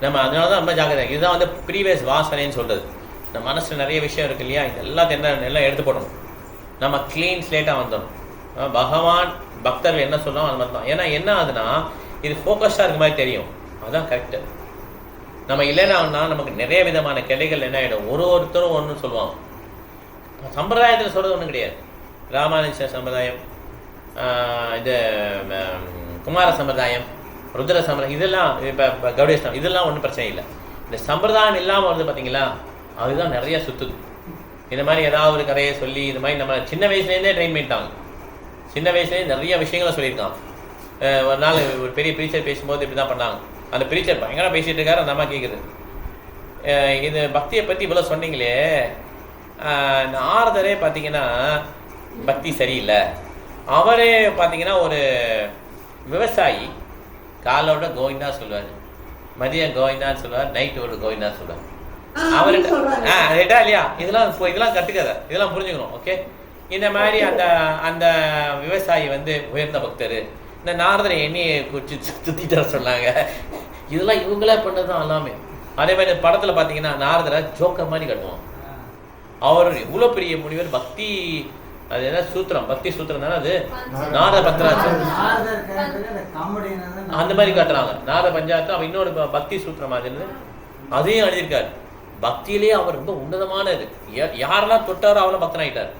நம்ம அதனால தான் ரொம்ப ஜாக்கிரதை. இதுதான் வந்து ப்ரீவியஸ் வாசனைன்னு சொல்கிறது. நம்ம மனசில் நிறைய விஷயம் இருக்குது இல்லையா, இது எல்லாத்தையும் எல்லாம் எடுத்து போடணும். நம்ம க்ளீன் ஸ்லேட்டாக வந்துடணும். பகவான் பக்தர்கள் என்ன சொல்கிறோம் அது மாதிரி தான். ஏன்னா என்ன ஆகுதுன்னா இது ஃபோக்கஸ்டாக இருக்க மாதிரி தெரியும், அதுதான் கரெக்டு. நம்ம இல்லைன்னா நமக்கு நிறைய விதமான கிளைகள் என்ன ஆகிடும், ஒருத்தரும் ஒன்று சொல்லுவாங்க. சம்பிரதாயத்தில் சொல்கிறது ஒன்றும் கிடையாது. ராமானுஜ சம்பிரதாயம், இது குமார சம்பிரதாயம், ருத்ர சம்பிரதாயம், இதெல்லாம் இப்போ கௌடேஷ் இதெல்லாம் ஒன்றும் பிரச்சனை இல்லை. இந்த சம்பிரதாயம் இல்லாமல் வருது பார்த்தீங்களா, அதுதான் நிறைய சுற்றுது. இந்த மாதிரி ஏதாவது ஒரு கதையை சொல்லி இந்த மாதிரி நம்ம சின்ன வயசுலேருந்தே ட்ரெயின் பண்ணிட்டாங்க. சின்ன வயசுலேயே நிறைய விஷயங்களை சொல்லியிருக்காங்க. ஒரு நாள் ஒரு பெரிய ப்ரீச்சர் பேசும்போது இப்படி தான் பண்ணாங்க. அந்த ப்ரீச்சர் பயங்கர பேசிகிட்டு இருக்காரு, அந்த அம்மா கேட்குது, இது பக்தியை பற்றி இவ்வளோ சொன்னீங்களே, நாரதரே பார்த்தீங்கன்னா பக்தி சரியில்லை, அவரே பார்த்தீங்கன்னா ஒரு விவசாயி, காலோட கோவிந்தா சொல்லுவார், மதியம் கோவிந்தான்னு சொல்லுவார், நைட்டோட கோவிந்தா சொல்லுவார். அவர்கிட்ட இல்லையா, இதெல்லாம் கற்றுக்காத, இதெல்லாம் புரிஞ்சுக்கணும். ஓகே, இந்த மாதிரி அந்த விவசாயி வந்து உயர்ந்த பக்தர், இந்த நாரதரை எண்ணெயை குறித்து சுற்றிட்டு சொன்னாங்க. இதெல்லாம் இவங்களே பண்ணது தான் எல்லாமே. அதே மாதிரி படத்தில் பார்த்தீங்கன்னா நாரதரை ஜோக்கர் மாதிரி கட்டுவான். அவர் இவ்வளோ பெரிய முனிவர், பக்தி அது என்ன சூத்திரம், பக்தி சூத்திரம் தானே அது, நாரத பத்ராஜன் அந்த மாதிரி காட்டுறாங்க. நாரத பஞ்சாயத்து அவன் இன்னொரு பக்தி சூத்திரம் அதுன்னு அதையும் எழுதியிருக்காரு. பக்தியிலேயே அவர் ரொம்ப உன்னதமான இது. யாரெல்லாம் தொட்டாரோ அவெல்லாம் பக்தனாயிட்டார்.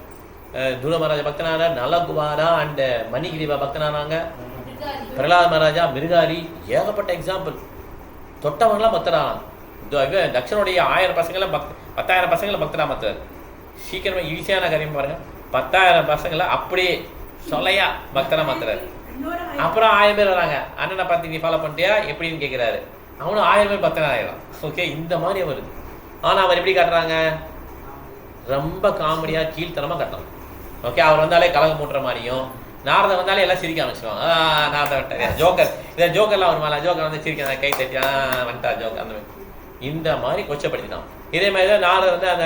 தூர மகாராஜா பக்தனானார், நலகுமாரா அண்ட் மணிகிரிவா பக்தனானாங்க, பிரகலாத மகாராஜா, மிருகாரி, ஏகப்பட்ட எக்ஸாம்பிள். தொட்டவங்களாம் பக்தரானாங்க. தட்சனுடைய 1000 பசங்களாம் 10,000 பசங்களை பக்தரா மாத்துறாரு. சீக்கிரமாக ஈஸியான காரியம் பாருங்க, 10,000 பசங்களை அப்படியே சொல்லையா பக்தரா மாத்துறாரு. அப்புறம் 1000 பேர் வராங்க, அண்ணனை பார்த்து நீ ஃபாலோ பண்ணிட்டியா எப்படின்னு கேட்குறாரு, அவனும் 1000 பேர் பக்தனா ஆயிடும். ஓகே, இந்த மாதிரி அவர். ஆனால் அவர் எப்படி காட்டுறாங்க, ரொம்ப காமெடியாக கீழ்த்தனமாக காட்டுறாங்க. ஓகே, அவர் வந்தாலே கலகம் மூட்டுற மாதிரியும், நாரதன் வந்தாலே எல்லாம் சிரிக்க ஆரம்பிச்சுவாங்க. நாரதன் வந்துட்டார், ஜோக்கர், இதை ஜோக்கர்லாம் வருமால, ஜோக்கர் வந்து சிரிக்க கை தட்டி வந்துட்டார் ஜோக்கர், அந்த மாதிரி இந்த மாதிரி கொச்சப்படுத்தினான். இதே மாதிரி தான் நாரதன் வந்து அந்த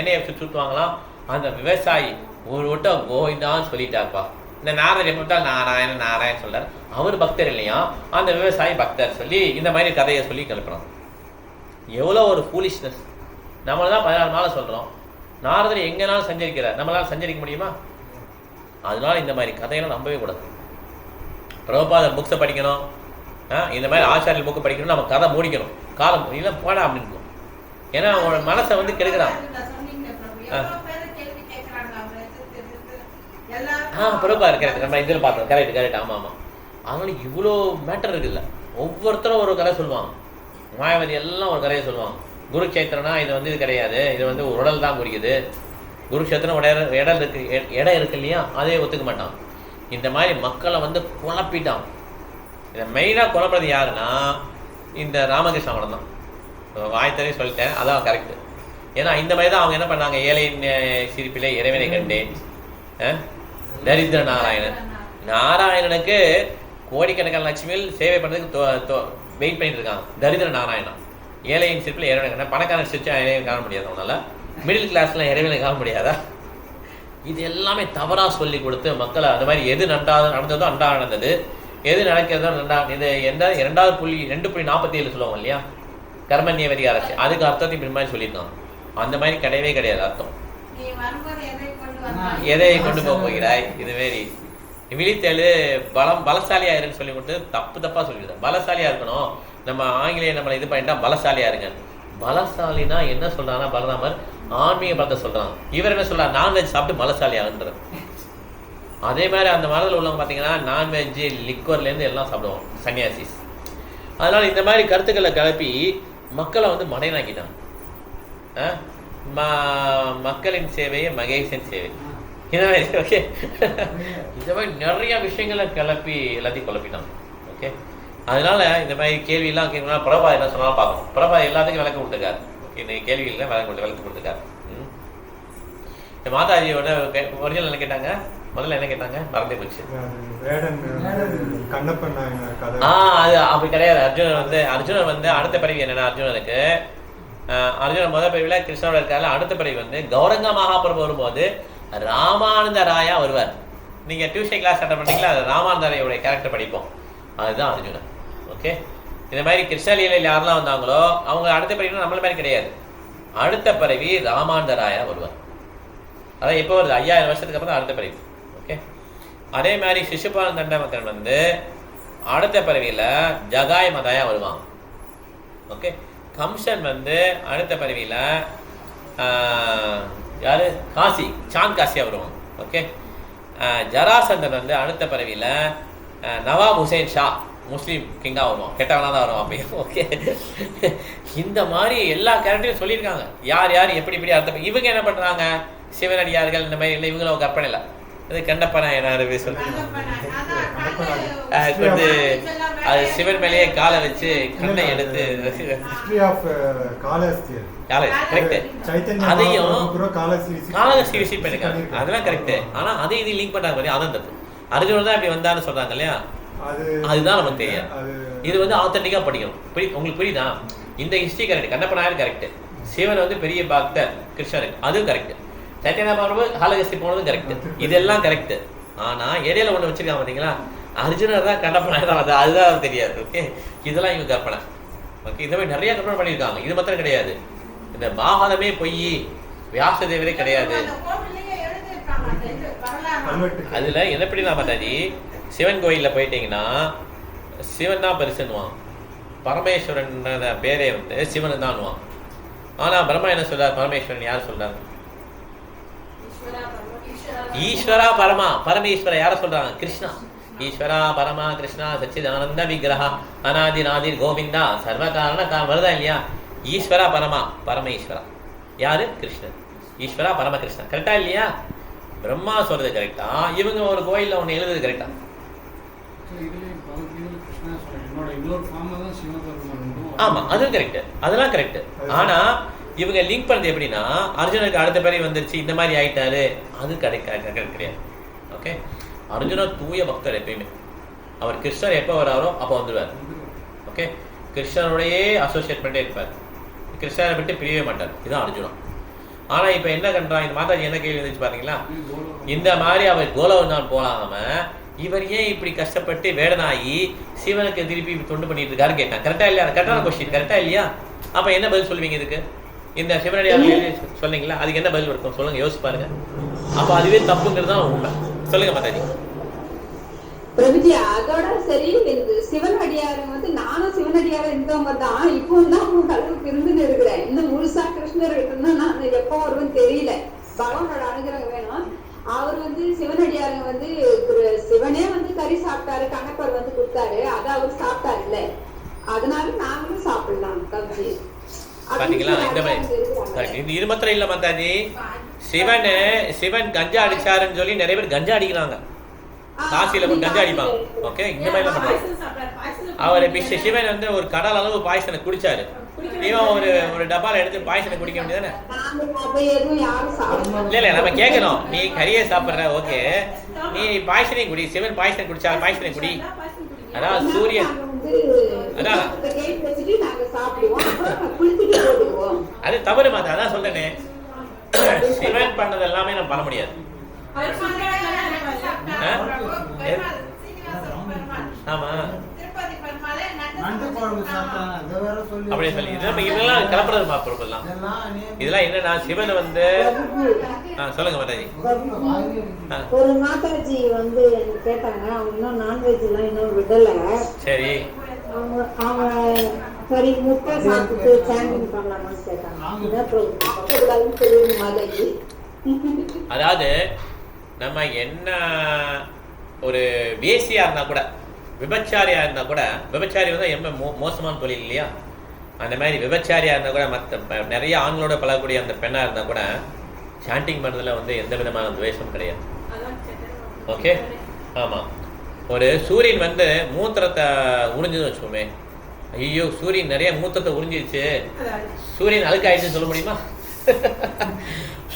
எண்ணெயை சுற்றுவாங்களாம். அந்த விவசாயி ஒரு வட்டம் கோவிந்தான்னு சொல்லிட்டாருப்பா. இந்த நாரதரை மட்டும் நாராயணன் நாராயணன் சொல்றார், அவர் பக்தர் இல்லையா, அந்த விவசாயி பக்தர் சொல்லி இந்த மாதிரி கதையை சொல்லி கிளப்புறான். எவ்வளோ ஒரு ஃபூலிஷ்னஸ். நம்மள தான் 16 நாள் சொல்கிறோம், நாரதர் எங்கேனாலும் சஞ்சரிக்கிறார், நம்மளால் சஞ்சரிக்க முடியுமா? அதனால இந்த மாதிரி கதையெல்லாம் நம்பவே கூடாது. பிரபுபாதர் புக்ஸை படிக்கணும், இந்த மாதிரி ஆச்சாரியல் புக்கை படிக்கணும், நம்ம கதை மூடிக்கணும், காலம் இல்லை போடா அப்படின்னு. ஏன்னா அவனோட மனசை வந்து கெடுக்கிறான். பிரபுபாதர் கரெக்ட், நம்ம இதில் பார்த்தோம், கரெக்ட், ஆமாம் ஆமாம். அதனால இவ்வளோ மேட்டர் இருக்குல்ல. ஒவ்வொருத்தரும் ஒரு கதை சொல்லுவாங்க, மாயாவதி எல்லாம் ஒரு கதையை சொல்லுவாங்க. குருக்ஷேத்திரனா இது வந்து இது கிடையாது, இது வந்து ஒரு உடல் தான் குறிக்குது. குருக்ஷேத்திரம் இடம் இருக்கு இல்லையா, அதே ஒத்துக்க மாட்டான். இந்த மாதிரி மக்களை வந்து குழப்பிட்டான். இதை மெயினாக கொல்லப்படுறது யாருன்னா இந்த ராமகிருஷ்ண மடம் தான். வாய்த்தவே சொல்லிட்டேன், அதான் கரெக்டு. ஏன்னா இந்த மாதிரி தான் அவங்க என்ன பண்ணாங்க, ஏழையின் சிரிப்பிலே இறைவனை கண்டேன், தரித்திர நாராயணனுக்கு கோடிக்கணக்கான லட்சுமியில் சேவை பண்ணுறதுக்கு வெயிட் பண்ணிட்டு இருக்காங்க. தரித்திர நாராயணன் ஏழையின் சிரிப்பில் இறைவனை கண்ட, பணக்கான சிரிச்சா இறைவனை காண முடியாது, அவனால மிடில் கிளாஸ்லாம் இறைவனை காண முடியாதா? இது எல்லாமே தவறாக சொல்லி கொடுத்து மக்களை அந்த மாதிரி எது நடந்ததோ அண்டா நடந்தது, எது நடக்கிறதோ இது 2.47 சொல்லுவாங்க இல்லையா, கர்மண்யவதி அரசு, அதுக்கு அர்த்தத்தையும் இந்த மாதிரி சொல்லியிருக்காங்க. அந்த மாதிரி கிடையவே கிடையாது அர்த்தம். எதை கொண்டு போகிறாய், இது வேறி விழித்தெழு பலசாலியா இருன்னு சொல்லி கொடுத்து தப்பா சொல்லிடுறேன். பலசாலியா இருக்கணும், நம்ம ஆங்கிலேய நம்மளை இது பண்ணிட்டா பலசாலியா இருங்க. பலசாலினா என்ன சொல்றாங்கன்னா பலராமர் ஆன்மீக பலத்தை சொல்றாங்க. இவர் என்ன சொல்றாரு, நான்வெஜ் சாப்பிட்டு பலசாலியாகுன்றது. அதே மாதிரி அந்த மரத்தில் உள்ளவங்க பார்த்தீங்கன்னா நான்வெஜ் லிக்வர்லேருந்து எல்லாம் சாப்பிடுவோம் சன்னியாசிஸ். அதனால இந்த மாதிரி கருத்துக்களை கிளப்பி மக்களை வந்து மடையனாக்கிட்டாங்க. மக்களின் சேவையை மகேசன் சேவை, இந்த மாதிரி ஓகே. இந்த மாதிரி நிறைய விஷயங்களை கிளப்பி எல்லாத்தையும் குழப்பிட்டாங்க. ஓகே, அதனால இந்த மாதிரி கேள்வியெல்லாம் கேட்கணும்னா பிரபா என்ன சொன்னாலும் பார்க்கணும். பிரபா எல்லாத்துக்கும் விளக்கம் கொடுத்துருக்காரு. இந்த கேள்வியெல்லாம் விளக்கம் கொடுத்துருக்காரு. இந்த மாதாஜியோட ஒரிஜினல் என்ன கேட்டாங்க, முதல்ல என்ன கேட்டாங்க மறந்தே போச்சு. அது அப்படி கிடையாது. அர்ஜுனன் வந்து அடுத்த பிறவி என்னன்னா, அர்ஜுனன் முதல் பிரிவில் கிருஷ்ணனோட இருக்காரு. அடுத்த பிறவி வந்து கௌரங்க மகாபிரபு வரும்போது ராமானந்த ராயா வருவார். நீங்க டியூஷன் கிளாஸ் அட்டன் பண்ணீங்களா, அது ராமானந்த ராயோட கேரக்டர் படிப்போம், அதுதான் அர்ஜுனன். ஓகே, இந்த மாதிரி கிருஷ்ணலீலையில் யாரெல்லாம் வந்தாங்களோ அவங்க அடுத்த பிறவி நம்மள மாதிரி கிடையாது. அடுத்த பிறவி ராமானந்த ராயா வருவார். அதான் இப்போ வருது 5000 வருஷத்துக்கு அப்புறம் அடுத்த பிறவி. ஓகே, அதே மாதிரி சிசுபாலன் தண்டமக்கன் வந்து அடுத்த பிறவியில் ஜகாய் மதாயா வருவான். ஓகே, கம்சன் வந்து அடுத்த பிறவியில் யாரு காசி சாந்த் காசியா வருவான். ஓகே, ஜராசந்தன் வந்து அடுத்த பிறவியில் நவாப் ஹுசைன் ஷா முஸ்லீம் கிங்கா வருவான், கெட்டவனா தான் வருவான் அப்பயும். ஓகே, இந்த மாதிரி எல்லா கேரக்டரையும் சொல்லியிருக்காங்க. யார் யார் எப்படி எப்படி அர்த்தம். இவங்க என்ன பண்ணுறாங்க, சிவனடியார்கள் இந்த மாதிரி இல்லை, இவங்கள கற்பனை இல்லை. அது கண்டப்பனா என்ன சொல்லுங்க, அது சிவன் மேலேயே காலை வச்சு கண்ணை எடுத்து அதையும் காலகஸ்தி விசிட் பண்ணிருக்காங்க. அதெல்லாம் கரெக்ட். ஆனா அதை இது லிங்க் பண்றாங்க, அதான் தப்பு. அர்ஜுனன் தான் இப்படி வந்தான்னு சொல்றாங்க இல்லையா, அதுதான் நமக்கு தெரியும். இது வந்து ஆத்தென்டிக்கா படிக்கணும். உங்களுக்கு புரியுதா? இந்த ஹிஸ்டரி கரெக்ட், கண்ணப்பனாயர் கரெக்ட், சிவன் வந்து பெரிய பக்தர் கிருஷ்ணருக்கு, அதுவும் கரெக்ட், சைத்தன்ய மகாபிரபு காலகஸ்தி போனதும் கரெக்ட், இதெல்லாம் கரெக்ட். ஆனா இடையில ஒண்ணு வச்சிருக்காங்க பாத்தீங்களா, அர்ஜுனர் தான் கண்ணப்பனாயர் தான், அதுதான் தெரியாது. ஓகே, இதெல்லாம் இவங்க கற்பனை. ஓகே, இந்த மாதிரி நிறைய கற்பனை பண்ணியிருக்காங்க. இது மாத்திரம் கிடையாது, இந்த பாகவதமே பொய், வியாசதேவரே கிடையாது. அதுல என்ன எப்படின்னா மாதாஜி, சிவன் கோயிலில் போயிட்டீங்கன்னா சிவன் தான் பெருசுன்னுவான், பரமேஸ்வரன் பேரே வந்து சிவன் தான்னுவான். ஆனா பிரம்மா என்ன சொல்றார், பரமேஸ்வரன் யார் சொல்றாரு, ஈஸ்வரா பரமா பரமேஸ்வர யார சொல்றாங்க, கிருஷ்ணா. ஈஸ்வரா பரமா கிருஷ்ணா சச்சிதானந்த விக்கிரஹா அநாதி நாதி கோவிந்தா சர்வ காரண வருதா இல்லையா. ஈஸ்வரா பரமா பரமேஸ்வரா யாரு, கிருஷ்ணன். ஈஸ்வரா பரம கிருஷ்ணன் கரெக்டா இல்லையா? பிரம்மா சொல்றது கரெக்டா, இவங்க ஒரு கோயில்ல ஒண்ணு எழுதுறது கரெக்டா? ஆமா, அதுவும் கரெக்ட், அதெல்லாம் கரெக்ட். ஆனா இவங்க லிங்க் பண்ணது எப்படின்னா, அர்ஜுனருக்கு அடுத்த பிறவி வந்துருச்சு, இந்த மாதிரி ஆயிட்டாரு, அது கிடையாது. ஓகே, அர்ஜுனர் தூய பக்தர். எப்பயுமே அவர் கிருஷ்ணர் எப்போ வராரோ அப்போ வந்துடுவார். ஓகே, கிருஷ்ணனுடையே அசோசியேட் பண்ணிட்டே இருப்பார், கிருஷ்ணனை விட்டு பிரியவே மாட்டார். இதுதான் அர்ஜுனா. ஆனா இப்ப என்ன பண்றான், இந்த மாதாஜி என்ன கேள்வி வந்துச்சு பாத்தீங்களா, இந்த மாதிரி அவர் கோலவர்தான் போலாம இவர் ஏன் இப்படி கஷ்டப்பட்டு வேடனாகி சிவனுக்கு திருப்பி தொண்டு பண்ணிட்டு இருக்காரு கேட்டான். கரெக்டா இல்லையா? கரெக்டான கொஸ்டின், கரெக்டா இல்லையா? அப்ப என்ன பதில் சொல்லுவீங்க இதுக்கு? இந்த சிவனடியார் சொன்னீங்களா, அதுக்கு என்ன பதில் இருக்கும் சொல்லுங்க, யோசிச்சு பாருங்க. அப்ப அதுவே தப்புங்கிறது தான் உண்மை. சொல்லுங்க மாதாஜி. பிரபுஜி, அதோட சரி, சிவனடியாரு வந்து நானும் சிவனடியார இருந்தவங்க தான், இப்போ தான் அளவுக்கு இருந்துன்னு இருக்கிறேன். இன்னும் முழுசா கிருஷ்ணர் இருந்தா நான் எப்போ வருவேன்னு தெரியல. பகவானோட அனுகிரகம் வேணும். அவர் வந்து சிவனடியாருங்க வந்து சிவனே வந்து கறி சாப்பிட்டாரு, கணப்பர் வந்து கொடுத்தாரு, அதை அவர் சாப்பிட்டாரு இல்ல, அதனால நாங்களும் சாப்பிடலாம் கவிஜி. பாத்தீங்களா? இந்த மாதிரி இது மாத்திரம் இல்ல மாதாஜி, சிவன் கஞ்சா அடிச்சாருன்னு சொல்லி நிறைய பேர் கஞ்சா அடிக்கிறாங்க. காசியில போய் கஞ்சா அடிப்பாங்க. ஓகே, இந்த மாதிரிலாம் பண்ணுவாங்க. அவர் சிவன் வந்து ஒரு கடல் அளவு பாய்சனை குடிச்சாரு. இவன் ஒரு டப்பால எடுத்து பாய்சனை குடிக்க வேண்டியதானே? இல்ல நம்ம கேட்கணும், நீ கறியை சாப்பிடுற, ஓகே, நீ பாய்சனை குடி. சிவன் பாய்சனை குடிச்சா பாய்சனை குடி. அதான் சூரியன், அதான் அது தவறு மாத்த. அதான் சொல்றேனே, சிவன் பண்ணது எல்லாமே நம்ம பண்ண முடியாது. ஆமா, அப்படி சொல்லி இதெல்லாம் கிளப்புறது பார்ப்போம். இதெல்லாம் என்னன்னா சிவன் வந்து சொல்லுங்க மாதாஜி. ஒரு மாதாஜி வந்து கேட்டாங்க, அவங்க இன்னும் நான்வெஜ் எல்லாம் இன்னும் விடல. சரி, அவங்க சரி முட்டை சாப்பிட்டு சாண்டிங் பண்ணலாமான்னு கேட்டாங்க. மாதாஜி அதாவது நம்ம என்ன ஒரு வேசியா இருந்தா கூட, விபச்சாரியா இருந்தா கூட, விபச்சாரி வந்து ரொம்ப மோசமான தொழில் இல்லையா? அந்த மாதிரி விபச்சாரியா இருந்தா கூட, மற்ற நிறைய ஆண்களோட பழகக்கூடிய அந்த பெண்ணா இருந்தா கூட சாண்டிங் பண்றதுல வந்து எந்த விதமான துவேஷம் கிடையாது. ஓகே, ஆமா. ஒரு சூரியன் வந்து மூத்திரத்தை உறிஞ்சுன்னு வச்சுக்கோமே, ஐயோ சூரியன் நிறைய மூத்திரத்தை உறிஞ்சிருச்சு, சூரியன் அழுக்காயிடுச்சுன்னு சொல்ல முடியுமா?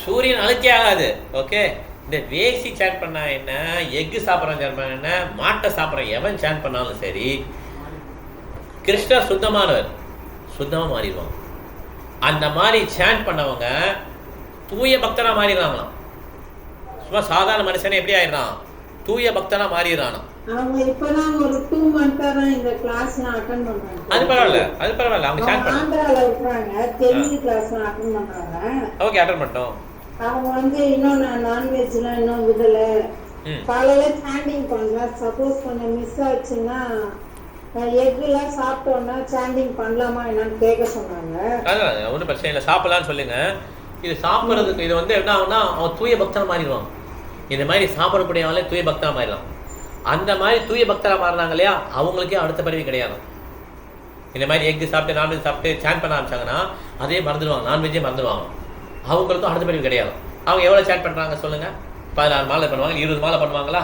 சூரியன் அழுக்கே ஆகாது. ஓகே, இந்த வேசி சேட் பண்ணா என்ன, எக்கு சாப்பிட்றவன் சேட் பண்ண என்ன, மாட்டை சாப்பிட்ற எவன் சேட் பண்ணாலும் சரி, கிருஷ்ணர் சுத்தமானவர், சுத்தமாக மாறிடுவாங்க. அந்த மாதிரி சேட் பண்ணவங்க தூய பக்தனா மாறிடுறாங்களாம். சும்மா சாதாரண மனுஷனே எப்படி ஆயிடுறான், தூய பக்தனா மாறிடுறானா. அவங்க இப்பதான் ஒரு 2 மந்த்தா தான் இந்த கிளாஸ் அட்டெண்ட் பண்றாங்க. அது பரவாயில்ல, அது பரவாயில்ல. அவங்க சேட் பண்ண ஆந்திரால இருக்காங்க, தெலுங்கு கிளாஸ் அட்டெண்ட் பண்றாங்க. ஓகே, அட்டெண்ட் பண்ணிட்டோம். அவங்க வந்து இன்னும் நான்வெஜ்லாம் இன்னும் விடல, காலையில சாண்டிங் பண்ணலாம். சப்போஸ் கொஞ்சம் மிஸ் ஆச்சுன்னா எக்லாம் சாப்பிட்டோன்னா சாண்டிங் பண்ணலாமா என்னன்னு கேட்க சொன்னாங்க. அதான் ஒன்றும் பிரச்சனை இல்லை, சாப்பிடலான்னு சொல்லுங்க. இது சாப்பிட்றதுக்கு இது வந்து என்ன ஆகுனா, அவன் தூய பக்தனா மாறிடுவான். இந்த மாதிரி சாப்பிடக்கூடியவங்களே தூய பக்தனா மாறிடலாம். அந்த மாதிரி தூய பக்தரா மாறினாங்க இல்லையா, அவங்களுக்கே அடுத்த பிறவி கிடையாது. இந்த மாதிரி எக்கு சாப்பிட்டு நான்வெஜ் சாப்பிட்டு சேட் பண்ண ஆரம்பிச்சாங்கன்னா அதே மறந்துடுவாங்க, நான்வெஜ்ஜே மறந்துடுவாங்க. அவங்களுக்கும் அடுத்த பிறவி கிடையாது. அவங்க எவ்வளோ சேட் பண்ணுறாங்க சொல்லுங்க? 16 மாலை பண்ணுவாங்க, 20 மாலை பண்ணுவாங்களா?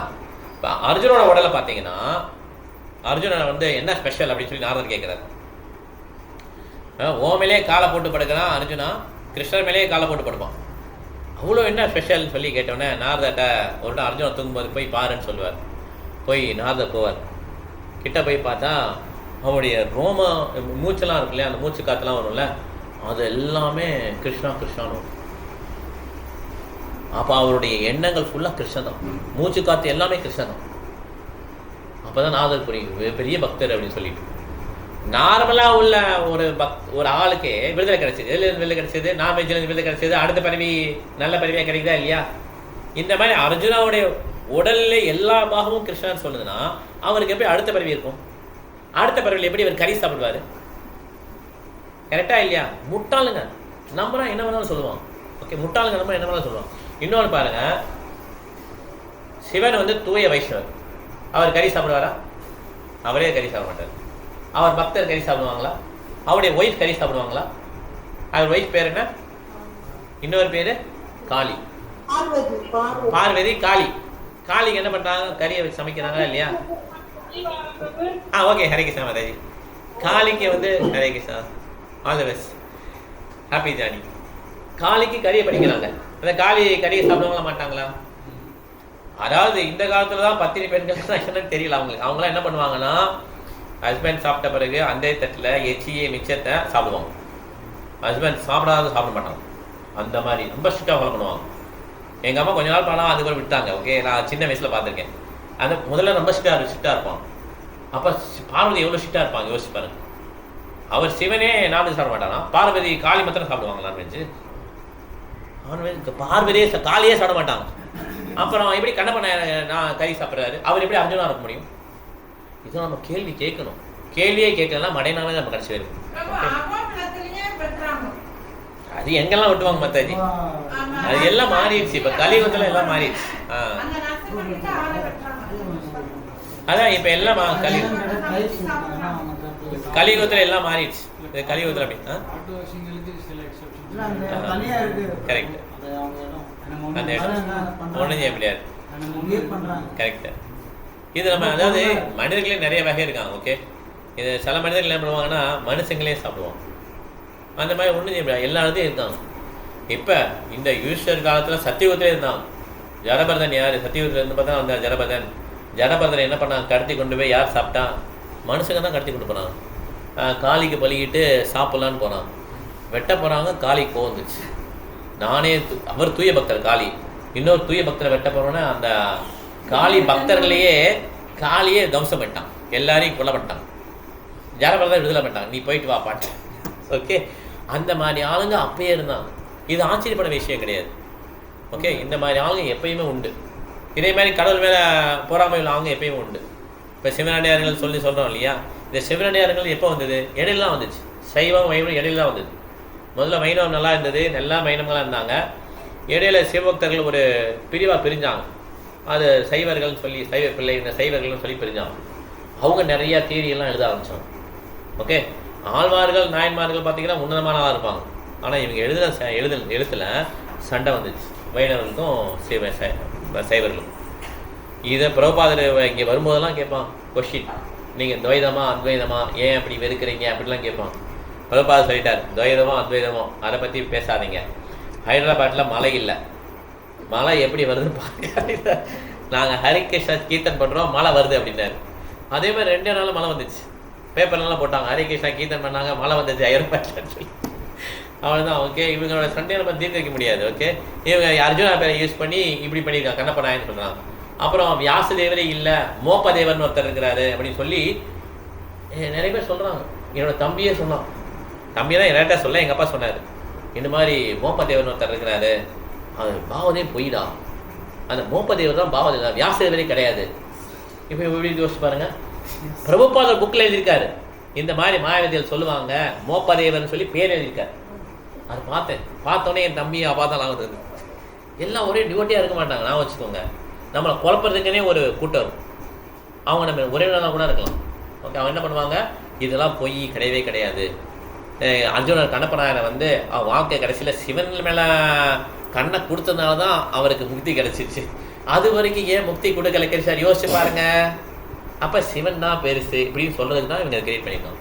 இப்போ அர்ஜுனோட உடலை பார்த்தீங்கன்னா, அர்ஜுனனை வந்து என்ன ஸ்பெஷல் அப்படின்னு சொல்லி நாரதர் கேட்குறாரு. ஓ மேலே காலை போட்டு படுக்கிறான் அர்ஜுனா, கிருஷ்ணர் மேலேயே காலை போட்டு படுப்பான். அவ்வளோ என்ன ஸ்பெஷல்னு சொல்லி கேட்டோன்னே நாரதர்கிட்ட ஒரு நாள் அர்ஜுனன் தூங்கும்போது போய் பாருன்னு சொல்லுவார். போய் நாரதர் போவார். கிட்ட போய் பார்த்தா அவருடைய ரோம மூச்செல்லாம் இருக்கு இல்லையா, அந்த மூச்சு காற்றுலாம் வரும்ல, அது எல்லாமே கிருஷ்ணா கிருஷ்ணான்னு வரும். அப்போ அவருடைய எண்ணங்கள் ஃபுல்லாக கிருஷ்ணன் தான், மூச்சு காற்று எல்லாமே கிருஷ்ணன் தான். அப்போ தான் நாரதர் புரியும் பெரிய பக்தர் அப்படின்னு சொல்லிட்டு. நார்மலாக உள்ள ஒரு ஆளுக்கு விடுதலை கிடைச்சது. எதுலேருந்து விடுதலை கிடைச்சது? நான்வெஜ்லேருந்து விடுதலை கிடைச்சது. அடுத்த பிறவி நல்ல பிறவியாக கிடைக்குதா இல்லையா? இந்த மாதிரி அர்ஜுனாவுடைய உடல்ல எல்லா பாகமும் கிருஷ்ணன் சொல்லுதுன்னா அவருக்கு எப்படி அடுத்த பிறவி இருக்கும்? அடுத்த பிறவியில் எப்படி அவர் கறி சாப்பிடுவாரு? கரெக்டா இல்லையா? முட்டாளுங்க நம்புனா என்ன வேணாலும் சொல்லுவான். ஓகே, முட்டாளுங்க நம்ப என்ன வேணாலும் சொல்லுவான். இன்னொன்று பாருங்க, சிவன் வந்து தூய வைஷ்ணவர். அவர் கறி சாப்பிடுவாரா? அவரே கறி சாப்பிட மாட்டார். அவர் பக்தர் கறி சாப்பிடுவாங்களா? அவருடைய ஒய்ஃப் கறி சாப்பிடுவாங்களா? அவர் ஒய்ஃப் பேர் என்ன? இன்னொரு பேரு காளி, பார்வதி. காளி, காளிக்கு என்ன பண்றாங்க? கறியை வச்சு சமைக்கிறாங்களா இல்லையா? ஓகே, ஹரே கிருஷ்ணா மாதாஜி. காளிக்கு வந்து Hare Krishna, all the best, happy journey. காளிக்கு கறியை படிக்கிறாங்க. அந்த காளி கறியை சாப்பிடுவாங்களா மாட்டாங்களா? அதாவது இந்த காலத்துல தான் பத்தினி பெண்கள் என்னன்னு தெரியல அவங்களுக்கு. அவங்களாம் என்ன பண்ணுவாங்கன்னா, ஹஸ்பண்ட் சாப்பிட்ட பிறகு அந்த தட்டில் எச்சியை மிச்சத்தை சாப்பிடுவாங்க. ஹஸ்பண்ட் சாப்பிடாத சாப்பிட மாட்டாங்க. அந்த மாதிரி ரொம்ப ஸ்ட்ரிக்டாக ஃபாலோ பண்ணுவாங்க. எங்கள் அம்மா கொஞ்ச நாள் பண்ணால் அது கூட விட்டாங்க. ஓகே, நான் சின்ன வயசில் பார்த்துருக்கேன். அந்த முதல்ல ரொம்ப ஸ்ட்ரிக்டாக இருப்பான். அப்போ பார்வதி எவ்வளோ ஸ்ட்ரிக்டாக இருப்பாங்க யோசிச்சு பாருங்க. அவர் சிவனே நான்வெஜ் சாப்பிட மாட்டானா? பார்வதி காளி மாத்திரம் சாப்பிடுவாங்க நான்வெஜ். நான்வெஜ் பார்வதியே காளியே சாப்பிட மாட்டாங்க. அப்புறம் எப்படி கண்ணப்பண்ண நான் கறி சாப்பிட்றாரு, அவர் எப்படி அர்ஜுனா இருக்க முடியும்? இதுவும் நம்ம கேள்வி கேட்கணும். கேள்வியே கேட்கலாம் மடையினாலே நம்ம கடைசி வரும். அது எங்கெல்லாம் விட்டுவாங்க மத்தாஜி, அது எல்லாம் மாறிடுச்சு. இப்ப கலியுகத்துல எல்லாம் மாறிடுச்சு. அதான் இப்ப எல்லாம் கலியுகத்துல எல்லாம் மாறிடுச்சு. கலியுகத்துல அப்படி கரெக்ட். அந்த இடம் ஒன்றும் செய்ய முடியாது. கரெக்ட். இது நம்ம அதாவது மனிதர்களே நிறைய வகை இருக்காங்க. ஓகே, இது சில மனிதர்கள் என்ன பண்ணுவாங்கன்னா மனுஷங்களே சாப்பிடுவாங்க. அந்த மாதிரி ஒன்றும் செய்ய முடியாது, எல்லா இடத்தையும் இருக்காங்க. இப்போ இந்த யூஸ்வர் காலத்தில் சத்தியுகத்திலே இருந்தாங்க. ஜடபரதன் யார்? சத்தியுகத்தில் இருந்து பார்த்தா அந்த ஜடபரதனை என்ன பண்ணாங்க? கடத்தி கொண்டு போய் யார் சாப்பிட்டா? மனுஷங்க தான் கடத்தி கொண்டு போனாங்க. காளிக்கு பலிக்கிட்டு சாப்பிட்லான்னு போனாங்க. வெட்ட போகிறாங்க, காளிக்கு கோவந்துச்சு. நானே அவர் தூய பக்தர் காளி, இன்னொரு தூய பக்தரை வெட்ட போகிறோன்னா அந்த காளி பக்தர்களையே காளியே தம்சம் பண்ணிட்டான், எல்லாரையும் கொல்ல பண்ணிட்டான். ஜடபரதன் விடுதலை பண்ணிட்டாங்க, நீ போயிட்டு வா பாட்டு. ஓகே, அந்த மாதிரி ஆளுங்க அப்பயே இருந்தாங்க. இது ஆச்சரியப்பட விஷயம் கிடையாது. ஓகே, இந்த மாதிரி ஆளுங்க எப்பயுமே உண்டு. இதே மாதிரி கடவுள் மேலே போராமை உள்ள ஆளுங்க எப்பயுமே உண்டு. இப்போ சிவனடியார்கள் சொல்கிறோம் இல்லையா, இந்த சிவனடியார்கள் எப்போ வந்தது? இடையிலாம் வந்துச்சு. சைவம் வைணவம் இடையிலாம் வந்தது. முதல்ல வைணவம் நல்லா இருந்தது, எல்லா வைணவங்களாக இருந்தாங்க. இடையில சிவபக்தர்கள் ஒரு பிரிவாக பிரிஞ்சாங்க. அது சைவர்கள்னு சொல்லி, சைவ பிள்ளை இந்த சைவர்கள்னு சொல்லி பிரிஞ்சாங்க. அவங்க நிறையா தியரியெல்லாம் எழுத ஆரம்பித்தாங்க. ஓகே, ஆழ்வார்கள் நாயன்மார்கள் பார்த்தீங்கன்னா உன்னதமானதாக இருப்பாங்க. ஆனால் இவங்க எழுத்துல சண்டை வந்துச்சு வைணவர்களுக்கும் சைவர்களுக்கும். இதை பிரபுபாதர் இங்கே வரும்போதெல்லாம் கேட்பான் கொஷின், நீங்கள் துவைதமா அத்வைதமா, ஏன் அப்படி வெறுக்கிறீங்க அப்படிலாம் கேட்பான். பிரபுபாதர் சொல்லிட்டார், துவைதமோ அத்வைதமோ அதை பற்றி பேசாதீங்க. ஹைதராபாத்தில் மழை இல்லை, மழை எப்படி வருதுன்னு பார்க்க நாங்கள் ஹரிகிருஷ்ணா கீர்த்தன் பண்ணுறோம், மழை வருது அப்படின்னாரு. அதே மாதிரி 2 நாள் மழை வந்துச்சு. பேப்பர்லாம் போட்டாங்க, ஹரிகிருஷ்ணா கீர்த்தன் பண்ணாங்க, மழை வந்துச்சு ஹைதராபாத்தில் சொல்லி. அவ்வளோதான். ஓகே, இவங்களோட சண்டையை நம்ம தீர்க்க வைக்க முடியாது. ஓகே, இவங்க அர்ஜுனா பேரை யூஸ் பண்ணி இப்படி பண்ணியிருக்காங்க, கண்ணப்ப நாயன்னு சொல்கிறாங்க. அப்புறம் வியாசதேவரே இல்லை, மோப்பதேவர்னு ஒருத்தர் இருக்கிறாரு அப்படின்னு சொல்லி நிறைய பேர் சொல்கிறாங்க. என்னோட தம்பியே சொன்னான், தம்பியை தான் என்கிட்ட சொல்ல, எங்கள் அப்பா சொன்னார், இந்த மாதிரி மோப்பதேவர்னு ஒருத்தர் இருக்கிறாரு, அது பாவதேவன் பொய்டா, அந்த மோப்பதேவர் தான் பாவதேவன், வியாசதேவரே கிடையாது. இப்போ எப்படி யோசிச்சு பாருங்க, பிரபுபாதர் புக்கில் எழுதியிருக்காரு, இந்த மாதிரி மாயாவதிகள் சொல்லுவாங்க, மோப்பதேவர்னு சொல்லி பேர் எழுதியிருக்காரு. அது பார்த்தோன்னே என் தம்பியை பார்த்தா ஆகுது. எல்லாம் ஒரே டிவோட்டியாக இருக்க மாட்டாங்க, நான் வச்சுக்கோங்க. நம்மளை குழப்பறதுக்குன்னே ஒரு கூட்டம் இருக்கும். அவங்க நம்ம உறவினராக கூட இருக்கலாம். ஓகே, அவங்க என்ன பண்ணுவாங்க, இதெல்லாம் பொய், கிடையவே கிடையாது. அர்ஜுனர் கண்ணப்பநாயனை வந்து அவன் வாழ்க்கை கடைசியில் சிவன் மேலே கண்ணை கொடுத்ததுனால தான் அவருக்கு முக்தி கிடைச்சிருச்சு. அது வரைக்கும் ஏன் முக்தி கொடுக்கல கிடைச்சார் யோசிச்சு பாருங்க. அப்போ சிவன் தான் பெருசு இப்படின்னு சொல்கிறதுக்கு தான் இவங்க கிரியேட் பண்ணியிருக்காங்க.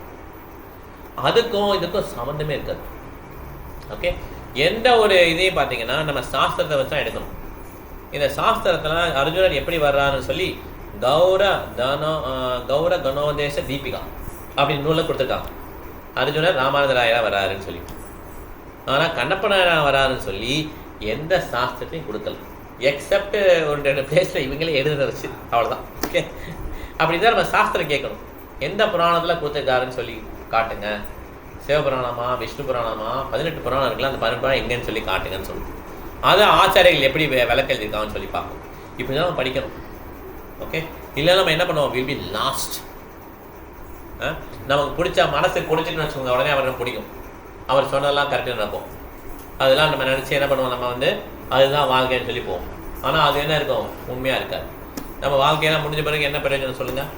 அதுக்கும் இதுக்கும் சம்மந்தமே இருக்காது. ஓகே, எந்த ஒரு இதையும் பார்த்தீங்கன்னா நம்ம சாஸ்திரத்தை வச்சு தான் எடுக்கணும். இந்த சாஸ்திரத்தில் அர்ஜுனர் எப்படி வர்றாருன்னு சொல்லி கௌர கணோதேச தீபிகா அப்படின்னு நூலில் கொடுத்துருக்காங்க. அர்ஜுனர் ராமானுஜராயராக வராருன்னு சொல்லி. ஆனால் கண்ணப்பனாராக வராருன்னு சொல்லி எந்த சாஸ்திரத்தையும் கொடுக்கல, எக்ஸப்ட் 1-2 பிளேஸில் இவங்களே எழுதுன வச்சு, அவ்வளோதான். ஓகே, அப்படி தான் நம்ம சாஸ்திரம் கேட்கணும். எந்த புராணத்தில் கொடுத்துருக்காருன்னு சொல்லி காட்டுங்க. சிவபுராணமா, விஷ்ணு புராணமா, 18 புராணம் இருக்குல்ல, அந்த 18 புராணம் எங்கன்னு சொல்லி காட்டுங்கன்னு சொல்லுவோம். அதை ஆச்சாரியர்கள் எப்படி விளக்க எழுதியிருக்காங்கன்னு சொல்லி பார்க்கணும். இப்படி தான் நம்ம படிக்கணும். ஓகே, இல்லை நம்ம என்ன பண்ணுவோம், வில் பி லாஸ்ட். நமக்கு பிடிச்ச மனசுக்கு பிடிச்சிட்டுன்னு வச்சுக்கோங்க, உடனே அவருக்கு பிடிக்கும், அவர் சொன்னதெல்லாம் கரெக்டாக நடக்கும். அதெல்லாம் நம்ம நினச்சி என்ன பண்ணுவோம், நம்ம வந்து அதுதான் வாழ்க்கைன்னு சொல்லி போவோம். ஆனால் அது என்ன இருக்கும், உண்மையாக இருக்காது. நம்ம வாழ்க்கையெல்லாம் முடிஞ்ச பிறகு என்ன பிரயோஜனம் சொல்லுங்கள்.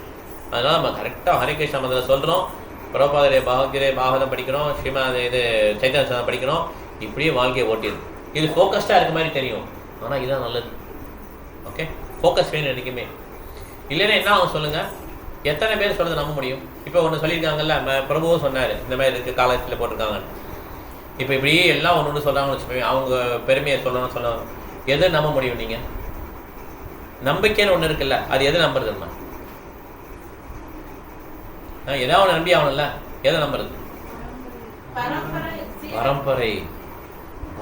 அதனால் நம்ம கரெக்டாக ஹரிகிருஷ்ண மந்திரம் சொல்கிறோம், பிரபாதரே பாகவதம் படிக்கிறோம், ஸ்ரீமத் சைத்தன்ய சதம் படிக்கிறோம், இப்படியே வாழ்க்கையை ஓட்டிடுது. இது ஃபோக்கஸ்டாக இருக்க மாதிரி தெரியும், ஆனால் இதுதான் நல்லது. ஓகே, ஃபோக்கஸ் வேணும் என்றைக்குமே. இல்லைன்னா என்ன ஆகும் சொல்லுங்கள், எத்தனை பேர் சொல்கிறத நம்ப முடியும்? இப்போ ஒன்று சொல்லியிருக்காங்கல்ல, பிரபுவும் சொன்னார், இந்த மாதிரி இருக்குது காலேஜில் போட்டிருக்காங்க. இப்போ இப்படி எல்லாம் ஒன்று சொல்கிறாங்கன்னு வச்சுக்கோங்க, அவங்க பெருமையை சொல்லணும். எதை நம்ப முடியும்? நீங்கள் நம்பிக்கைன்னு ஒன்று இருக்குல்ல, அது எதை நம்புறதுன்னா ஏதாவது ஒன்று நம்பி ஆகணும்ல, எதை நம்புறது? பரம்பரை.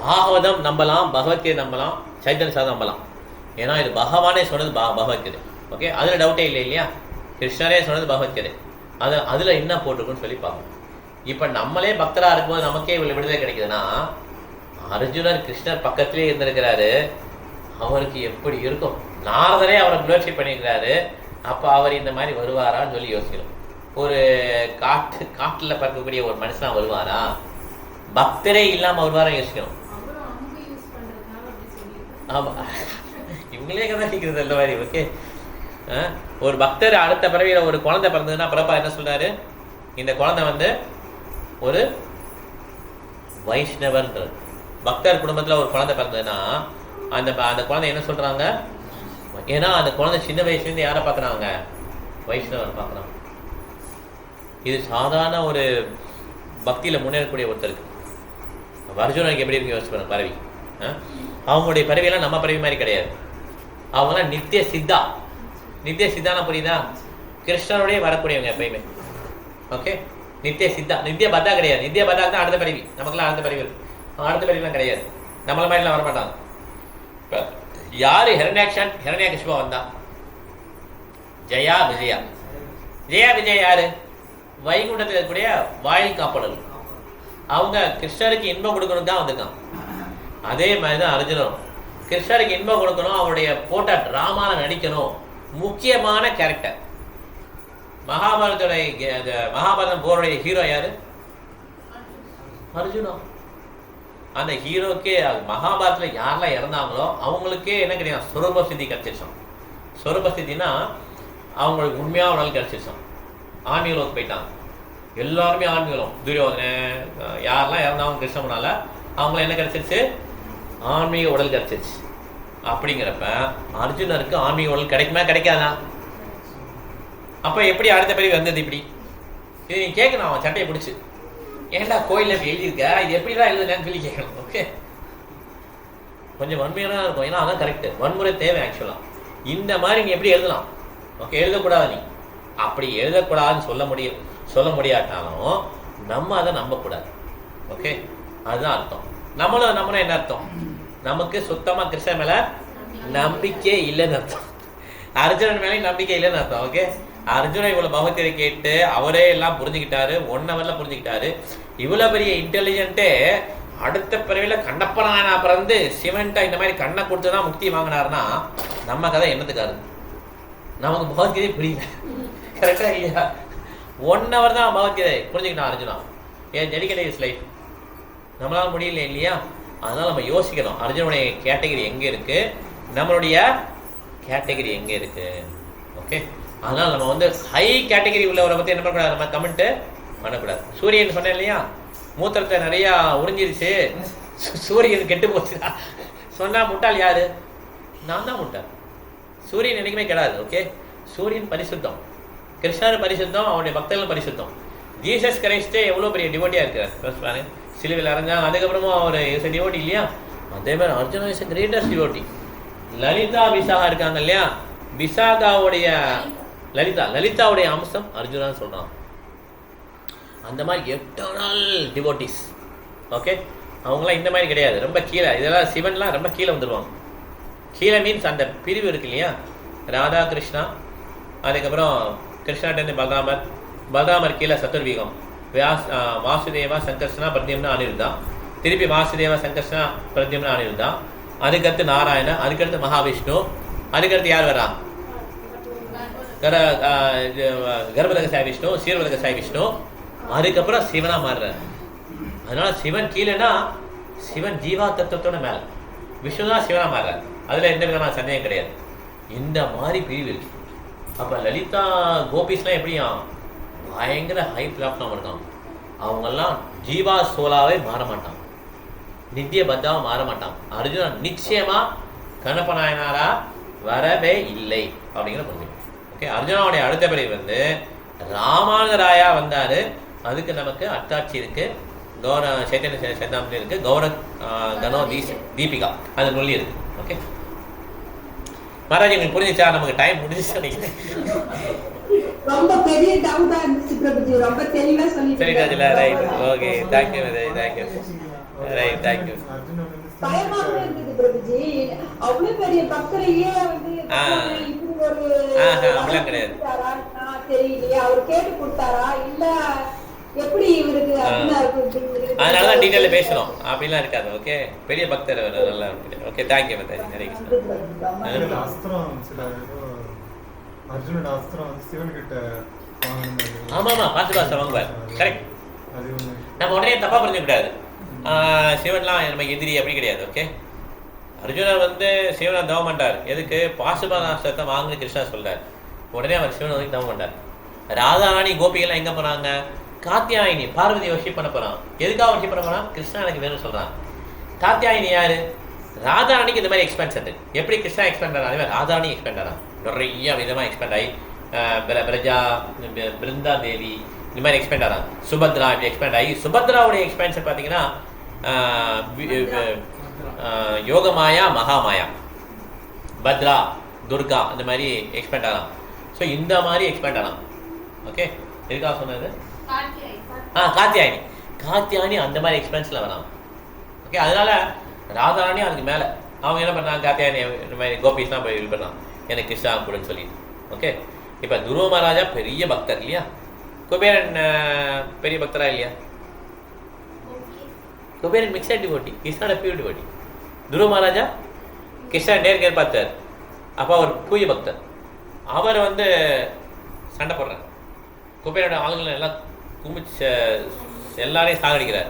பாகவதம் நம்பலாம், பகவத்கீதை நம்பலாம், சைத்தன்ய சாதம் நம்பலாம். ஏன்னா இது பகவானே சொன்னது பகவத்கீதை. ஓகே, அதில் டவுட்டே இல்லை இல்லையா? கிருஷ்ணரே சொன்னது பகவத்கீதை. அதில் என்ன போட்டிருக்குன்னு சொல்லி பார்ப்போம். இப்போ நம்மளே பக்தராக இருக்கும்போது நமக்கே இவ்வளோ விடுதலை கிடைக்குதுன்னா, அர்ஜுனர் கிருஷ்ணர் பக்கத்திலே இருந்திருக்கிறாரு, அவருக்கு எப்படி இருக்கும்? நாரதரே அவரை முயற்சி பண்ணியிருக்கிறாரு, அப்போ அவர் இந்த மாதிரி வருவாரான்னு சொல்லி யோசிக்கணும். ஒரு காட்டில் பறக்கக்கூடிய ஒரு மனுஷனாக வருவாரா? பக்தரே இல்லாமல் வருவாரா யோசிக்கணும். ஆமாம், இவங்களே கதை கேட்குறது இந்த மாதிரி. ஓகே, ஒரு பக்தர் அடுத்த பிறவியில் ஒரு குழந்தை பிறந்ததுன்னா பிரபா என்ன சொல்றாரு, இந்த குழந்தை வந்து ஒரு வைஷ்ணவன்றது. பக்தர் குடும்பத்தில் ஒரு குழந்தை பிறந்ததுன்னா அந்த குழந்தை என்ன சொல்றாங்க, ஏன்னா அந்த குழந்தை சின்ன வயசுலேருந்து யாரை பார்க்குறாங்க? வைஷ்ணவர் பார்க்குறாங்க. இது சாதாரண ஒரு பக்தியில் முன்னேறக்கூடிய ஒருத்தருக்கு. அர்ஜுனனுக்கு எப்படி இருக்கு யோசிச்சு பாருங்க பறவை. அவங்களுடைய பறவையெல்லாம் நம்ம பறவை மாதிரி கிடையாது. அவங்களாம் நித்திய சித்தா. நித்திய சித்தானா புரியுதா? கிருஷ்ணனுடைய வரக்கூடியவங்க எப்பயுமே. ஓகே, நித்திய சித்தா. நித்திய பத்தா கிடையாது. நித்திய பத்தாக்கு தான் அடுத்த பறவை. நமக்குலாம் அடுத்த பறவை இருக்கு. அடுத்த பறவைலாம் கிடையாது. நம்மள மாதிரிலாம் வரமாட்டாங்க. இப்போ யாரு ஹிரண்யாகசிபா வந்தா? ஜெயா விஜயா. ஜெயா விஜயா யாரு? வைகுண்டத்தில் இருக்கக்கூடிய வாயில் காப்பாளர். அவங்க கிருஷ்ணருக்கு இன்பம் கொடுக்கணும் தான் வந்திருக்கான். அதே மாதிரி தான் அர்ஜுனரும் கிருஷ்ணருக்கு இன்பம் கொடுக்கணும், அவருடைய போட்ட டிராமால நடிக்கணும். முக்கியமான கேரக்டர். மகாபாரதம் போருடைய ஹீரோ யாரு? அர்ஜுனா. அந்த ஹீரோக்கே மகாபாரதத்தில் யாரெல்லாம் இறந்தாங்களோ அவங்களுக்கே என்ன கிடையாது? ஸ்வரூப சித்தி கிடைச்சிருச்சோம். ஸ்வரூப சித்தினா அவங்களுக்கு உண்மையாக உடல் கிடைச்சிருச்சோம். ஆன்மீகலோக்கு போயிட்டாங்க. எல்லாருமே ஆன்மீகம். துரியோதனன் யாரெல்லாம் இறந்தாங்க கிருஷ்ணனால அவங்கள என்ன கிடைச்சிருச்சு? ஆன்மீக உடல் கிடைச்சிருச்சு. அப்படிங்கிறப்ப அர்ஜுனருக்கு ஆன்மீக உடல் கிடைக்குமா கிடைக்காதா? அப்போ எப்படி அடுத்த பிறகு வந்தது? இப்படி இது நீ கேட்கணும். அவன் சட்டையை பிடிச்சி, ஏன்டா கோயிலில் இப்படி எழுதியிருக்க, இது எப்படிலாம் எழுதுனேன்னு சொல்லி கேட்கணும். ஓகே, கொஞ்சம் வன்மையாக தான் இருக்கும். ஏன்னா அதான் கரெக்டு. வன்முறை தேவை ஆக்சுவலாக. இந்த மாதிரி நீ எப்படி எழுதலாம்? ஓகே, எழுதக்கூடாது. நீ அப்படி எழுதக்கூடாதுன்னு சொல்ல முடியாட்டாலும் நம்ம அதை நம்பக்கூடாது. ஓகே, அதுதான் அர்த்தம். நம்மளும் என்ன அர்த்தம்? நமக்கு சுத்தமாக கிருஷ்ணன் மேலே நம்பிக்கை இல்லைன்னு அர்த்தம். அர்ஜுனன் மேலே நம்பிக்கை இல்லைன்னு அர்த்தம். ஓகே, அர்ஜுனன் இவ்வளோ பகவத்கீதை கேட்டு அவரே எல்லாம் புரிஞ்சுக்கிட்டாரு. 1 ஹவர்ல புரிஞ்சுக்கிட்டாரு. இவ்வளோ பெரிய இன்டெலிஜென்ட்டே அடுத்த பிறவியில் கண்ணப்பனான பிறந்து சிவன்ட்டா இந்த மாதிரி கண்ணை கொடுத்து தான் முக்தி வாங்கினாருன்னா நம்ம கதை என்னத்துக்காரு? நமக்கு பகவத்கீதை புரியல. கரெக்டாக இல்லையா? 1 ஹவர் தான் பகவத்கீதை புரிஞ்சுக்கிட்டான் அர்ஜுனா. ஏன் டெடிகேட் இஸ் லைஃப். நம்மளால முடியல இல்லையா? அதனால் நம்ம யோசிக்கணும். அர்ஜுனுடைய கேட்டகரி எங்கே இருக்குது, நம்மளுடைய கேட்டகரி எங்கே இருக்குது. ஓகே, அதனால் நம்ம வந்து ஹை கேட்டகரி உள்ளவரை பற்றி என்ன பண்ணக்கூடாது? நம்ம கமெண்ட்டு பண்ணக்கூடாது. சூரியன் சொன்னேன் இல்லையா? மூத்திரத்தை நிறையா உறிஞ்சிருச்சு, சூரியன் கெட்டு போச்சு சொன்னால் முட்டாள் யாரு? நான் தான் முட்டாள். சூரியன் என்றைக்குமே கெடாது. ஓகே, சூரியன் பரிசுத்தம், கிருஷ்ணர் பரிசுத்தம், அவனுடைய பக்தர்கள் பரிசுத்தம். ஜீசஸ் கிரைஸ்டே எவ்வளோ பெரிய டிவோட்டியாக இருக்கிறார் பாருங்க. சிலுவையில் அரைஞ்சாங்க, அதுக்கப்புறமா அவர் இஸ் டிவோட்டி இல்லையா? அதே மாதிரி Arjuna is greatest devotee. Lalitha Visakha இருக்காங்க இல்லையா? விசாகாவுடைய லலிதாவுடைய அம்சம் அர்ஜுனான்னு சொல்கிறான். அந்த மாதிரி எட்டர்னல் டிவோட்டிஸ். ஓகே, அவங்களாம் இந்த மாதிரி கிடையாது. ரொம்ப கீழே. இதெல்லாம் சிவன்லாம் ரொம்ப கீழே வந்துடுவாங்க. கீழே மீன்ஸ் அந்த பிரிவு இருக்கு இல்லையா? ராதா கிருஷ்ணா, அதுக்கப்புறம் கிருஷ்ணாட்டேருந்து பலராமர் கீழே சத்துர்வீகம், வாசுதேவா சங்கர்ஷனா பிரத்யும்னா அனிருத்தா, திருப்பி வாசுதேவா சங்கர்ஷனா பிரத்யும்னா அனிருத்தா, அதுக்கடுத்து நாராயண, அதுக்கடுத்து மகாவிஷ்ணு, அதுக்கடுத்து யார் வரா? கர்ப்பதக சாய் விஷ்ணு, சீர்வதக சாய் விஷ்ணு, அதுக்கப்புறம் சிவனா மாறுறார். அதனால சிவன் கீழேனா சிவன் ஜீவா தத்துவத்தோட மேல, விஷ்ணு தான் சிவனா மாறுறார். அதுல எந்த விதமான சந்தேகம் கிடையாது. இந்த மாதிரி பிரிவு இருக்கு. அப்ப லலிதா கோபிஸ்லாம் எப்படியா? பயங்கர ஹை பிளாட்ஃபார்ம் இருக்காங்க. அவங்கெல்லாம் ஜீவா சோலாவே மாற மாட்டாங்க, நித்திய பத்தாவா மாற மாட்டாங்க. அர்ஜுனன் நிச்சயமா கண்ணப்பநாயனாரா வரவே இல்லை அப்படிங்கிற புரிஞ்சு. ஓகே, அர்ஜுனாவுடைய அடுத்த பிறகு வந்து ராமானுஜராயா வந்தாரு. அதுக்கு நமக்கு அத்தாட்சி இருக்கு. சைத்தன்ய சேந்தாமணி இருக்கு, கௌர கனோ தீபிகா அது நொல்லி இருக்கு. ஓகே மகாராஜ், உங்களுக்கு புரிஞ்சிச்சா? நமக்கு டைம் முடிஞ்சிச்சு. ரொம்ப பெரிய டவுட்டா இருந்துச்சு பிரபுஜி, ரொம்ப தெளிவா சொல்லிட்டீங்க. சரி ராஜில, right, okay, thank you thank you, right, thank you. பயமாவே இருந்தது பிரபுஜி, அவ்வளவு பெரிய பக்தரையே வந்து இப்படி ஒரு அப்படிலாம் கிடையாது. தெரியலையே, அவர் கேட்டு கொடுத்தாரா இல்ல எப்படி இவருக்கு அதனாலதான் டீட்டெயில பேசணும். அப்படிலாம் இருக்காது. ஓகே, பெரிய பக்தர் நல்லா இருக்கு. Okay, thank you Mataji. அர்ஜுனோட அஸ்திரம் வந்து சிவன் கிட்ட வாங்கணும். ஆமாமா, பாசு வாங்குவார். கரெக்ட். நம்ம உடனே தப்பா புரிஞ்சுக்க கூடாது. சிவன்லாம் நம்ம எதிரி அப்படி கிடையாது. ஓகே, அர்ஜுனர் வந்து சிவனை தவம் பண்ணார். எதுக்கு? பாசுபாதாஸ்திரத்தை வாங்க கிருஷ்ணா சொல்றார். உடனே அவர் சிவனை வந்து தவம் பண்ணார். ராதாராணி கோபிகள்லாம் எங்க போறாங்க? காத்தியாயினி பார்வதி வர்ஷிப் பண்ண போறான். எதுக்காக வர்ஷிப் பண்ண போறான்? கிருஷ்ணா எனக்கு வேணும்னு சொல்றான். காத்தியாயினி யாரு? ராதாராணிக்கு இந்த மாதிரி எக்ஸ்பென்ஷன் இருக்கு. எப்படி கிருஷ்ணா எக்ஸ்பெண்ட் ஆனா அதே மாதிரி ராதாராணி எக்ஸ்பெண்ட் ஆனா நிறைய விதமாக எக்ஸ்பெண்ட் ஆகி பிரஜா, பிருந்தா தேவி இந்த மாதிரி எக்ஸ்பெண்ட் ஆகிறாங்க. சுபத்ரா இப்படி எக்ஸ்பெண்ட் ஆகி சுபத்ராவுடைய எக்ஸ்பென்ஷன் பார்த்தீங்கன்னா யோகமாயா, மகாமாயா, பத்ரா, துர்கா இந்த மாதிரி எக்ஸ்பெண்ட் ஆகலாம். ஸோ இந்த மாதிரி எக்ஸ்பெண்ட் ஆகலாம். ஓகே, எதுக்காக சொன்னது? காத்தியாயினி. காத்தியாயினி அந்த மாதிரி எக்ஸ்பென்ஸில் வரலாம். ஓகே, அதனால ராதாராணி அதுக்கு மேலே அவங்க என்ன பண்ணாங்க, காத்தியாயினி இந்த மாதிரி கோபிஸ்லாம் போய் இது பண்ணலாம் எனக்கு கிருஷ்ணா கூடன்னு சொல்லிட்டு. ஓகே, இப்போ துருவ மகாராஜா பெரிய பக்தர் இல்லையா? குபேரன் பெரிய பக்தரா இல்லையா? குபேரன் மிக்சட் டிவோட்டி, கிருஷ்ணாட பியூர் டிவோட்டி. துருவ மகாராஜா கிருஷ்ணா நேர்கேர் பார்த்தார், அப்போ அவர் தூய பக்தர். அவர் வந்து சண்டை போடுறார், குபேரோட ஆளுங்களை எல்லாம் குமிச்சு எல்லாரையும் சாகடிக்கிறார்.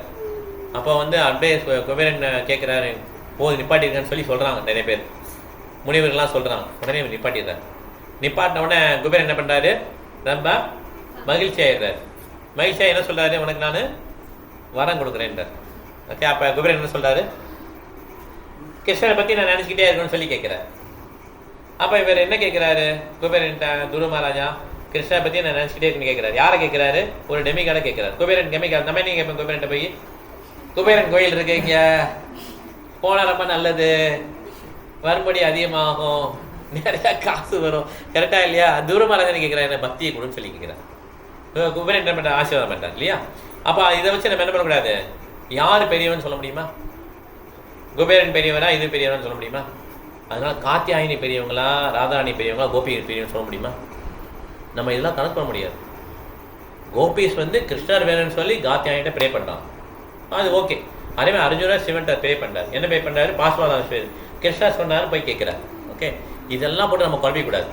அப்போ வந்து அப்படியே குபேரன் கேட்குறாரு, போது நிப்பாட்டிருக்கான்னு சொல்லி சொல்கிறாங்க நிறைய பேர், முனிவர்கள்லாம் சொல்கிறாங்க. உடனே நிப்பாட்டிடுறார். நிப்பாட்டின உடனே குபேரன் என்ன பண்ணுறாரு, ரொம்ப மகிழ்ச்சி ஆயிடுறாரு. மகிழ்ச்சியாக என்ன சொல்கிறாரு, உனக்கு நான் வரம் கொடுக்குறேன்றார். ஓகே, அப்போ குபேரன் என்ன சொல்கிறாரு, கிருஷ்ணரை பற்றி நான் நினச்சிக்கிட்டே இருக்கணும்னு சொல்லி கேட்குறாரு. அப்போ இவர் என்ன கேட்குறாரு குபேரன்ட்ட, துருவ மகாராஜா கிருஷ்ணரை பற்றி நான் நினச்சிக்கிட்டே இருக்குன்னு கேட்குறாரு. யாரை கேட்குறாரு? ஒரு டெமிகாடை கேட்குறாரு. குபேரன் டெமிகாட் நம்ம என்ன கேட்பேன் குபேரன்ட்ட போய், குபேரன் கோயில் இருக்கு இங்கே, போனால் ரொம்ப நல்லது, வரும்படி அதிகமாகும், நிறையா காசு வரும், கரெக்டாக இல்லையா? துருவ மகாராஜா கேட்குறாரு, என்ன பக்தியை கொடுன்னு சொல்லி கேட்குறாரு. குபேரன் என்ன பண்ணுற, ஆசீர்வாதம் பண்ணுறாரு இல்லையா? அப்போ இதை வச்சு நம்ம என்ன பண்ணக்கூடாது, யார் பெரியவன்னு சொல்ல முடியுமா? குபேரன் பெரியவரா, இது பெரியவரான்னு சொல்ல முடியுமா? அதனால காத்தியாயினி பெரியவங்களா, ராதாராணி பெரியவங்களா, கோபி பெரியவன்னு சொல்ல முடியுமா? நம்ம இதெல்லாம் கணக்கு பண்ண முடியாது. கோபிஸ் வந்து கிருஷ்ணர் வேணும்னு சொல்லி காத்தியாயிட்ட ப்ரே பண்ணுறான், அது ஓகே. அதேமாதிரி அர்ஜுனர் சிவன்ட்ட ப்ரே பண்ணுறாரு. என்ன ப்ரே பண்ணுறாரு, பாஸ்வாதான் கிருஷ்ணர் சொன்னார் போய் கேட்குறாரு. ஓகே, இதெல்லாம் போட்டு நம்ம குழப்பிக்கூடாது.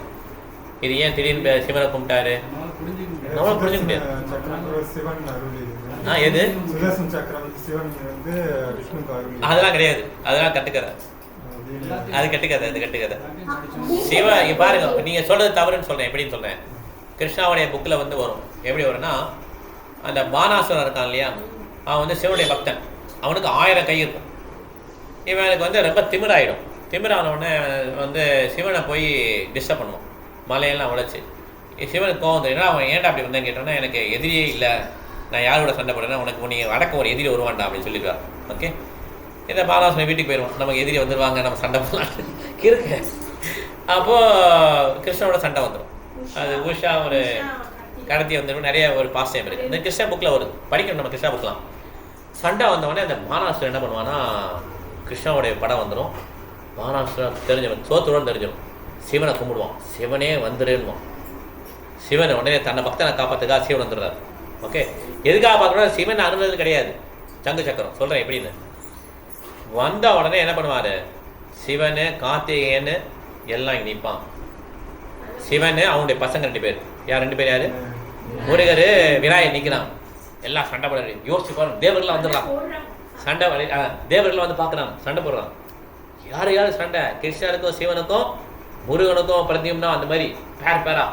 இது ஏன் திடீர்னு சிவனை கும்பிட்டாரு, நம்மளால புரிஞ்சுக்க முடியாது. எது அதெல்லாம் கிடையாது, அதெல்லாம் கட்டுக்கதை, அது கட்டுக்கதை, அது கட்டுக்கதை. சிவ பாருங்க, நீங்க சொல்றது தவறுன்னு சொல்றேன். எப்படின்னு சொல்றேன், கிருஷ்ணாவுடைய புக்கில் வந்து வரும். எப்படி வரும்னா, அந்த பானாசுரன் இருக்கான் இல்லையா, அவன் வந்து சிவனுடைய பக்தன், அவனுக்கு 1000 கை இருக்கும். இவனுக்கு வந்து ரொம்ப திமிராயிடும். திமிரான உடனே வந்து சிவனை போய் டிஸ்டர்ப் பண்ணுவான், மலையெல்லாம் உழைச்சி. சிவனுக்கு கோவம் தெரியும்னா, அவன் ஏன்டா அப்படி வந்தேன்னு கேட்டோன்னா, எனக்கு எதிரியே இல்லை, நான் யாரோட சண்டை போடுறேன்னா உனக்கு நீ அடக்க ஒரு எதிரி வருவான்டா அப்படின்னு சொல்லிடுவார். ஓகே, இந்த பாலாசுரன் வீட்டுக்கு போயிடுவோம், நமக்கு எதிரி வந்துடுவாங்க, நம்ம சண்டை போடலாம் இருக்கு. அப்போது கிருஷ்ணனோட சண்டை வந்துடும். அது உஷா ஒரு கடத்தி வந்துடும். நிறைய ஒரு பாஸ் டைம் இருக்குது, இந்த கிருஷ்ணா புக்கில் வருது, படிக்கணும் நம்ம கிருஷ்ணா புக்கெலாம். சண்டை வந்தவொடனே அந்த பானாசுரன் என்ன பண்ணுவான்னா, கிருஷ்ணாவுடைய படம் வந்துடும். பானாசுரன் தெரிஞ்சவன், சோத்துடன் தெரிஞ்சவன், சிவனை கும்பிடுவான், சிவனே வந்துருன்னுவான். சிவனை உடனே தன்னை பக்தனை காப்பாற்றுக்காக சிவன் வந்துடுறாரு. ஓகே, எதுக்காக பார்க்கணும், சிவன் அனுமதி கிடையாது, சங்கு சக்கரம் சொல்கிறேன் எப்படின்னு. வந்த உடனே என்ன பண்ணுவார், சிவனு கார்த்திகேயன்னு எல்லாம் இங்கே நிற்பான். சிவனு அவனுடைய பசங்க 2 பேர். யார் 2 பேர்? யார்? முருகர், விநாயகர் நிற்கிறான். எல்லாம் சண்டை போடுறாரு. யோசிச்சு பாருங்க, தேவர்கள்லாம் வந்துடுறான், சண்டை தேவர்கள்லாம் வந்து பார்க்குறாங்க, சண்டை போடுறான். யார் யார் சண்டை, கிருஷ்ணனுக்கும் சிவனுக்கும் முருகனுக்கும் பிரதியும்னா அந்த மாதிரி பேரா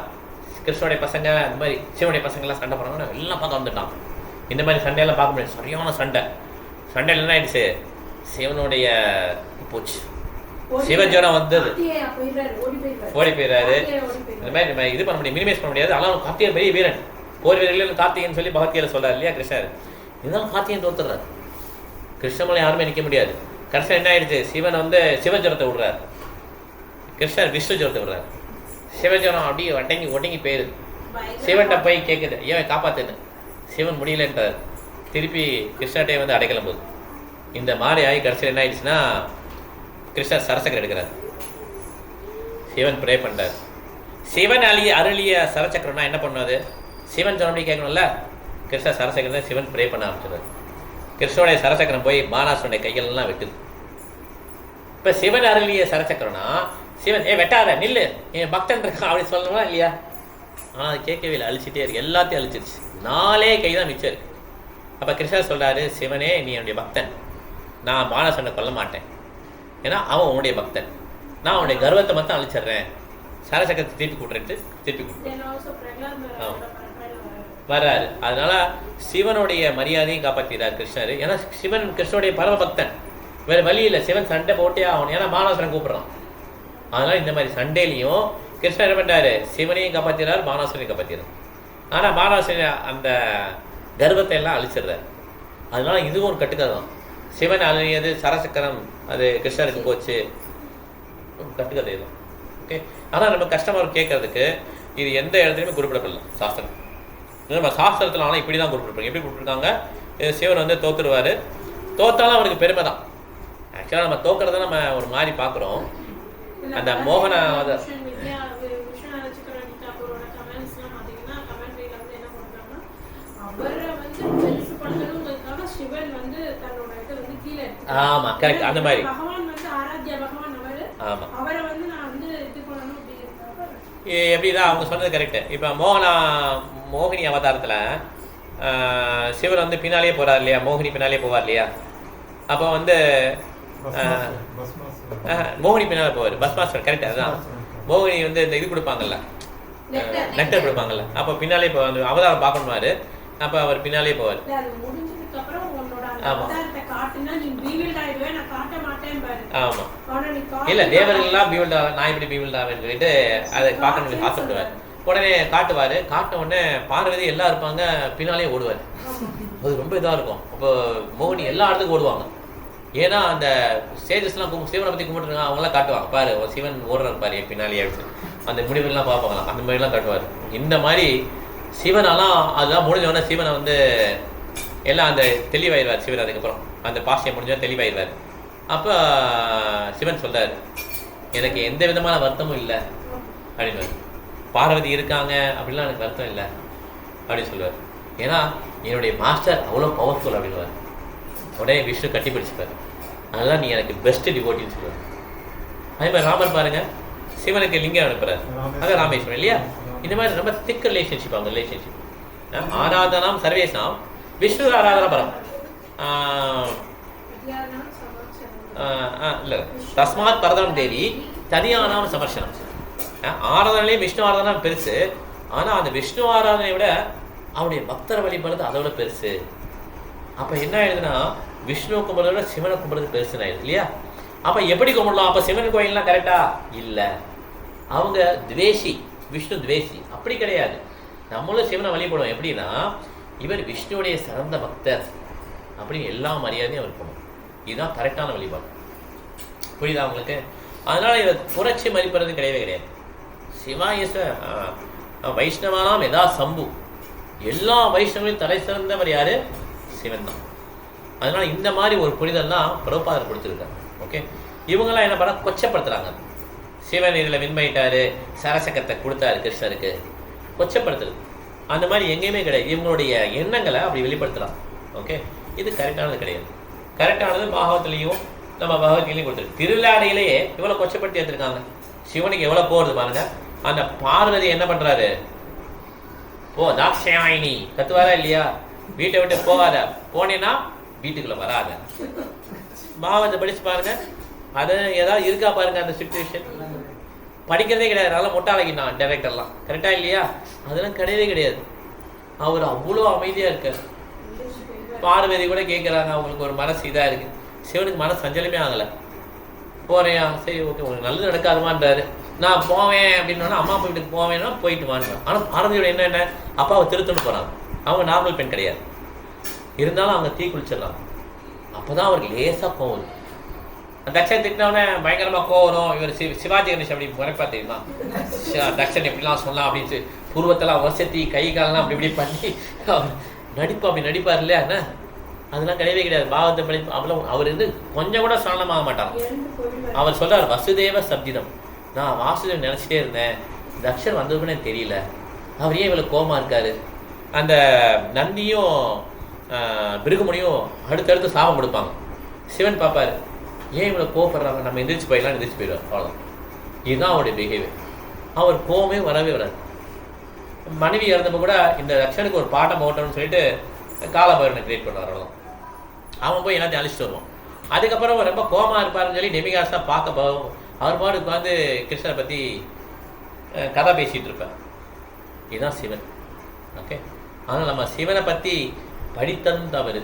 கிருஷ்ணனுடைய பசங்க, அந்த மாதிரி சிவனுடைய பசங்கள்லாம் சண்டை போடுறாங்கன்னா எல்லாம் பார்க்க வந்துட்டான். இந்த மாதிரி சண்டையெல்லாம் பார்க்க முடியாது, சரியான சண்டை. சண்டையில் என்ன ஆயிடுச்சு, சிவனுடைய போச்சு, சிவஜனம் வந்தது, ஓடி போயிடுறாரு. இந்த மாதிரி நம்ம இது பண்ண முடியும், மினிமைஸ் பண்ண முடியாது. ஆனால் கார்த்திகேயன் பெரிய வீரன், போர் வீரர்கள் கார்த்திகேயன் சொல்லி பகவத்கீதையில சொல்றாரு இல்லையா கிருஷ்ணர். இருந்தாலும் கார்த்திகேயன் தோத்துறாரு, கிருஷ்ணமலை யாருமே நிற்க முடியாது. கடைசியில் என்ன ஆயிடுச்சு, சிவன் வந்து சிவஜரத்தை விடுறாரு, கிருஷ்ணர் விஷ்ணு ஜரத்தை விடுறாரு. சிவஜனம் அப்படியே ஒட்டங்கி போயிருது. சிவன்கிட்ட போய் கேட்குது, ஏன் காப்பாத்துன்னு. சிவன் முடியலன்றார். திருப்பி கிருஷ்ணர்கிட்டே வந்து அடைக்கலம் போகுது. இந்த மாதிரி ஆகி கடைசியில் என்ன ஆயிடுச்சுன்னா, கிருஷ்ணர் சரசக்கரம் எடுக்கிறார். சிவன் ப்ரே பண்ணுறார். சிவன் அருளிய சரச்சக்கரம்னா என்ன பண்ணுவது, சிவன் சொன்னபடி கேட்கணும்ல. கிருஷ்ணர் சரசக்கரம் சிவன் ப்ரே பண்ண ஆரம்பிச்சிடுறார். கிருஷ்ணனுடைய சரச்சக்கரம் போய் பானாசுரனுடைய கைகளெல்லாம் வெட்டுது. இப்போ சிவன் அருளிய சரச்சக்கரம்னா சிவன் வெட்டாத நில்லு, என் பக்தன் இருக்கான் அப்படி சொல்லணுமா இல்லையா? ஆனால் அது கேட்கவே இல்லை, அழிச்சிட்டே இருக்கு, எல்லாத்தையும் அழிச்சிருச்சு. 4 கை தான் மிச்சம் இருக்கு. அப்போ கிருஷ்ணர் சொல்றாரு, சிவனே நீ என்னுடைய பக்தன், நான் பானாசுரனை கொல்ல மாட்டேன், ஏன்னா அவன் உன்னுடைய பக்தன், நான் அவனுடைய கர்வத்தை மட்டும் அழிச்சிடுறேன், சரசக்கரத்தை திருப்பி கூட்டுறேன் வர்றாரு. அதனால சிவனுடைய மரியாதையும் காப்பாற்றிறார் கிருஷ்ணர். ஏன்னா சிவன் கிருஷ்ணனுடைய பரம பக்தன். வேறு வழி இல்லை, சிவன் சண்டை போட்டே ஆகணும், ஏன்னா பானாசுரன் கூப்பிட்றான். அதனால் இந்த மாதிரி சண்டையிலையும் கிருஷ்ணர் என்ன பண்ணுறாரு, சிவனையும் காப்பாற்றிடுறாரு, பானாசுரனையும் காப்பாற்றிடுறாரு. ஆனால் பானாசுரன் அந்த கர்வத்தை எல்லாம் அழிச்சிடுறாரு. அதனால இதுவும் ஒரு கட்டுக்கதை தான். சிவன் அழியது சரசக்கரம், அது கிருஷ்ணருக்கு போச்சு, கட்டுக்கதை தான். ஓகே, ஆனால் நம்ம கஷ்டமாக கேட்கறதுக்கு இது எந்த இடத்துலையுமே குறிப்பிடப்படல சாஸ்திரம். நம்ம சாஸ்திரத்தில் ஆனால் இப்படி தான் குறிப்பிட்டிருப்பாங்க. எப்படி குறிப்பிட்டிருக்காங்க, சிவன் வந்து தோத்துருவார், தோத்தாலும் அவருக்கு பெருமை தான். ஆக்சுவலாக நம்ம தோக்கிறத நம்ம ஒரு மாதிரி பார்க்குறோம். அந்த மோகன ஆமா கரெக்ட், அந்த மாதிரி. ஆமா, எப்படிதான் அவங்க சொன்னது கரெக்டு. இப்போ மோகினி அவதாரத்தில் சிவன் வந்து பின்னாலே போறார் இல்லையா, மோகினி பின்னாலே போவார் இல்லையா. அப்போ வந்து மோகினி பின்னாலே போவார், பஸ்மாஸ்டர் கரெக்ட். அதுதான் மோகினி வந்து இந்த இது கொடுப்பாங்கல்ல, நெக்டர் கொடுப்பாங்கல்ல, அப்போ பின்னாலே இப்போ அந்த அவதாரம் பார்க்கணுமாரு, அப்போ அவர் பின்னாலே போவார். ஆமா ஆமா, இல்ல தேவர்கள்லாம் பீவல்டா, நான் இப்படி பீவல்டாவேன்னு சொல்லிட்டு அதை பார்க்கணும்னு ஆசைப்படுவார். உடனே காட்டுவாரு, காட்டின உடனே பார்வதி எல்லாம் இருப்பாங்க, பின்னாலே ஓடுவார். அது ரொம்ப இதாக இருக்கும். அப்போ மோகினி எல்லா இடத்துக்கும் ஓடுவாங்க. ஏன்னா அந்த ஸ்டேஜஸ்லாம் சிவனை பற்றி கும்பிட்டுருக்காங்க, அவங்களாம் காட்டுவாங்க, பாரு சிவன் ஓடுறாரு பாரு பின்னாலே அப்படின்னு. அந்த முடிவுலாம் பார்ப்பாங்களாம், அந்த மாதிரிலாம் காட்டுவார். இந்த மாதிரி சிவனெல்லாம் அதெல்லாம் முடிஞ்சவொடனே சிவனை வந்து எல்லாம் அந்த தெளிவாயிடுவார் சிவன். அதுக்கப்புறம் அந்த பாசியம் முடிஞ்சா தெளிவாயிடுவார். அப்போ சிவன் சொல்றாரு, எனக்கு எந்த விதமான வருத்தமும் இல்லை அப்படின்னு. பார்வதி இருக்காங்க அப்படின்லாம் எனக்கு வருத்தம் இல்லை அப்படின்னு சொல்லுவார். ஏன்னா என்னுடைய மாஸ்டர் அவ்வளோ பவர்ஃபுல் அப்படின்வார். உடனே விஷ்ணு கட்டி பிடிச்சிப்பார், அதெல்லாம் நீ எனக்கு பெஸ்ட் டிவோட்டின்னு சொல்லுவார். அதே மாதிரி ராமர் பாருங்க, சிவனுக்கு லிங்கம் அனுப்புறாரு, அது ராமேஸ்வரன் இல்லையா. இந்த மாதிரி ரொம்ப திக் ரிலேஷன்ஷிப். அவங்க ரிலேஷன்ஷிப் ஆராதனாம் சர்வேஷாம் விஷ்ணு ஆராதனா பரம் இல்லை தஸ்மாத் பரதம் தேவி தனியானாம் சமர்ஷனம். ஆராதனையிலே விஷ்ணு ஆராதனா பெருசு, ஆனால் அந்த விஷ்ணு ஆராதனையை விட அவனுடைய பக்தரை வழிபடுறது அதை விட பெருசு. அப்போ என்ன ஆயிடுதுன்னா விஷ்ணு கும்பிட்றத விட சிவனை கும்பிட்றது பெருசுன்னு ஆயிடுது இல்லையா. அப்போ எப்படி கும்பிடலாம், அப்போ சிவன் கோயில்லாம் கரெக்டா இல்லை, அவங்க துவேஷி, விஷ்ணு துவேஷி. அப்படி கிடையாது, நம்மளும் சிவனை வழிபடுவோம். எப்படின்னா இவர் விஷ்ணுவுடைய சிறந்த பக்தர் அப்படின்னு எல்லா மரியாதையும் அவர் பண்ணும். இதுதான் கரெக்டான வழிபாடு. புரியுதா அவங்களுக்கு? அதனால இவர் புரட்சி மதிப்படுறது கிடையவே கிடையாது. சிவா எஸ் வைஷ்ணவானாம் எதா சம்பு, எல்லா வைஷ்ணவனையும் தலை சிறந்தவர் யாரு, சிவன் தான். அதனால இந்த மாதிரி ஒரு புரிதல்லாம் பிரபுபாதர் கொடுத்துருக்காங்க. ஓகே, இவங்கெல்லாம் என்ன பண்ண கொச்சப்படுத்துறாங்க, சிவன் இதில் விண்மையிட்டாரு, சரசக்கத்தை கொடுத்தாரு கிருஷ்ணருக்கு, கொச்சப்படுத்துறது அந்த மாதிரி எங்கேயுமே கிடையாது. இவங்களுடைய எண்ணங்களை அப்படி வெளிப்படுத்தலாம். ஓகே, இது கரெக்டானது கிடையாது. கரெக்டானது பாகவத்திலையும் நம்ம பகவத்கீதையும் கொடுத்துருக்கு. திருவிழாடையிலேயே இவ்வளோ கொச்சப்படுத்தி எடுத்துருக்காங்க. சிவனுக்கு எவ்வளோ போகிறது பாருங்க. அந்த பார்வதி என்ன பண்ணுறாரு, போ தாட்சாயினி கத்துவாரா இல்லையா, வீட்டை விட்டு போகாத, போனேன்னா வீட்டுக்குள்ளே வராத. பாகவத்தை படிச்சு பாருங்க, அது ஏதாவது இருக்கா பாருங்க அந்த சுச்சுவேஷன். படிக்கிறதே கிடையாது, அதெல்லாம் மொட்டாளைக்கிட்டான் டைரக்டர்லாம், கரெக்டா இல்லையா, அதெல்லாம் கிடையவே கிடையாது. அவர் அவ்வளோ அமைதியாக இருக்கார். பார்வதி கூட கேட்குறாங்க, அவங்களுக்கு ஒரு மனசு இதாக இருக்குது. சிவனுக்கு மனசு சஞ்சலமே ஆகலை. போகிறேன், சரி ஓகே உங்களுக்கு நல்லது நடக்காதுமான்றாரு. நான் போவேன் அப்படின்னா அம்மா அப்பா வீட்டுக்கு போவேன்னா போயிட்டு வாங்க. ஆனால் பார்வதியோட என்ன அப்பாவை திருத்தணும் போகிறாங்க. அவங்க நார்மல் பெண் கிடையாது, இருந்தாலும் அவங்க தீ குளிச்சிடலாம். அப்போ தான் அவருக்கு லேசாக போகுது. தக்ஷன் திட்டினவுடனே பயங்கரமாக கோவரும். இவர் சிவாஜி கணேஷ் அப்படி முறைப்பா தெரியுமா, தக்ஷன் எப்படிலாம் சொல்லலாம் அப்படின்னு பூர்வத்தெல்லாம் வசதி கை காலெல்லாம் அப்படி இப்படி பண்ணி நடிப்பா, அப்படி நடிப்பார் இல்லையா என்ன, அதெல்லாம் கிடையவே கிடையாது. பாவத்தை படி அவ்வளோ அவர் வந்து கொஞ்சம் கூட சலனமாக மாட்டார். அவர் சொல்கிறார் வசுதேவ சப்திதம், நான் வாசுதேவன் நினச்சிட்டே இருந்தேன், தக்ஷன் வந்ததுன்னு எனக்கு தெரியல, அவர் ஏன் இவ்வளோ கோபமாக இருக்காரு. அந்த நந்தியும் பிருகுமுனியும் அடுத்தடுத்து சாபம் கொடுப்பாங்க. சிவன் பார்ப்பார், ஏன் இவ்வளோ கோவப்படுறாங்க, நம்ம எந்திரிச்சு போயிடலாம், எந்திரிச்சு போயிடுவார், அவ்வளோதான். இதுதான் அவருடைய பிஹேவியர். அவர் கோவமே வரவே வராது. மனைவி இறந்தப்போ கூட இந்த தக்ஷனுக்கு ஒரு பாட்டம் ஓட்டணும்னு சொல்லிட்டு காலபைரவனை கிரியேட் பண்ணுவார், அவ்வளோதான். அவன் போய் எல்லாத்தையும் அழிச்சிட்டு வருவான். அதுக்கப்புறம் ரொம்ப கோபமாக இருப்பாருன்னு சொல்லி நெமிகாசா பார்க்க போவோம். அவர் பாடு உட்காந்து கிருஷ்ணரை பற்றி கதை பேசிகிட்டு இருப்பேன். இதுதான் சிவன். ஓகே, ஆனால் நம்ம சிவனை பற்றி படித்ததும் தவறு,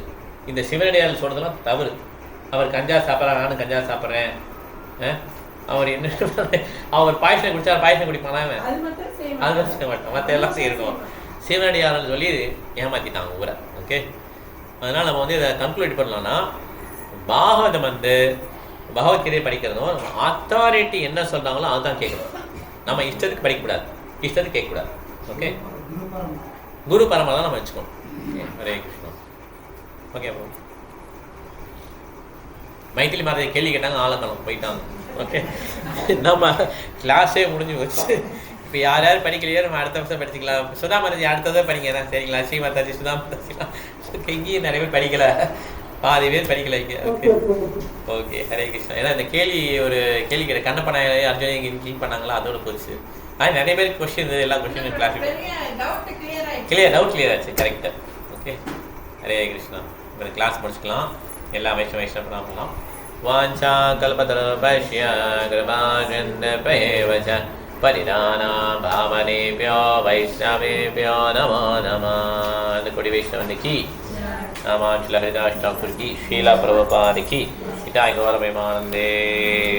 இந்த சிவனடியார்கள் சொல்கிறதெல்லாம் தவறு. அவர் கஞ்சா சாப்பிட்றா, நானும் கஞ்சா சாப்பிட்றேன். அவர் என்ன அவர் பாயசம் குடிச்சா பாயசம் குடிப்பானா? அது மட்டும் செய்ய மாட்டான், மற்ற எல்லாம் செய்யணும். சிவனடியாரன்னு சொல்லி ஏமாத்திட்டாங்க ஊரை. ஓகே, அதனால் நம்ம வந்து இதை கன்க்ளூட் பண்ணலாம்னா, பாகவதம் வந்து பகவத்கீதையை படிக்கிறதும் அத்தாரிட்டி என்ன சொல்கிறாங்களோ அதுதான் கேட்கணும். நம்ம இஷ்டத்துக்கு படிக்கக்கூடாது, இஷ்டத்துக்கு கேட்கக்கூடாது. ஓகே, குரு பரம்பரை தான் நம்ம வச்சுக்கணும். ஓகே, ஹரே கிருஷ்ணா. ஓகே, அப்போ மைத்திலி மாதத்தை கேள்வி கேட்டாங்க, ஆளக்கணும் போயிட்டாங்க. ஓகே, நம்ம கிளாஸே முடிஞ்சு போச்சு. இப்போ யார் யார் படிக்கலையோ நம்ம அடுத்த வருஷம் படிச்சுக்கலாம். சுதா மாதாஜி அடுத்ததான் படிங்க தான். சரிங்களா? ஸ்ரீ மாதாஜி, சுதா மாதாஜிலாம் இங்கேயும் நிறைய பேர் படிக்கலை, பாதி பேர் படிக்கலை இங்கே. Okay okay, Hare Krishna. ஏன்னா இந்த ஒரு கேள்வி கேட்ட கண்ணப்பண்ண அர்ஜுன் இங்கே கிளீன் பண்ணாங்களா, அதோட போச்சு. ஆனால் நிறைய பேருக்கு கொஸ்டின், எல்லா கொஸ்டினும் கிளாஸ் டவுட் கிளியர் ஆச்சு. கரெக்டாக. ஓகே, ஹரே கிருஷ்ணா. இப்போ கிளாஸ் முடிச்சுக்கலாம். எல்லா வைஷ்ணவ பண்ணலாம். வாஞ்சா கல்பதருபஷ்ய கிருபாஜந்தபேவ ச பரிதானாம் பாவனேபியோ வைஷ்ணவேபியோ நமோ நமः. அந்த கொடி வைஷ்ணவனுக்கு நாமாஞ்சல ஹரிதாஸ் டாக்டர் கி, ஷீலா பிரபுபாத கி, இதாய் கௌரவமானந்தே.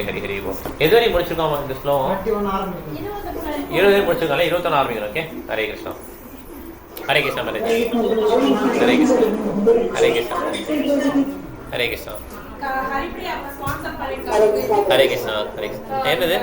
ஹரி ஹரி ஓம். எதுவரை முடிச்சிருக்கோம் இந்த ஸ்லோகம்? 20 முடிச்சிருக்கோம்ல, 21 ஆரம்பிக்கணும். ஓகே, ஹரே கிருஷ்ணா. ஹரே கிருஷ்ணா மகாராஜ். ஹரே கிருஷ்ணா. ஹரே கிருஷ்ணா. ஹரே கிருஷ்ணா. ஹரே கிருஷ்ணா. ஹரே கிருஷ்ணா. என்னது?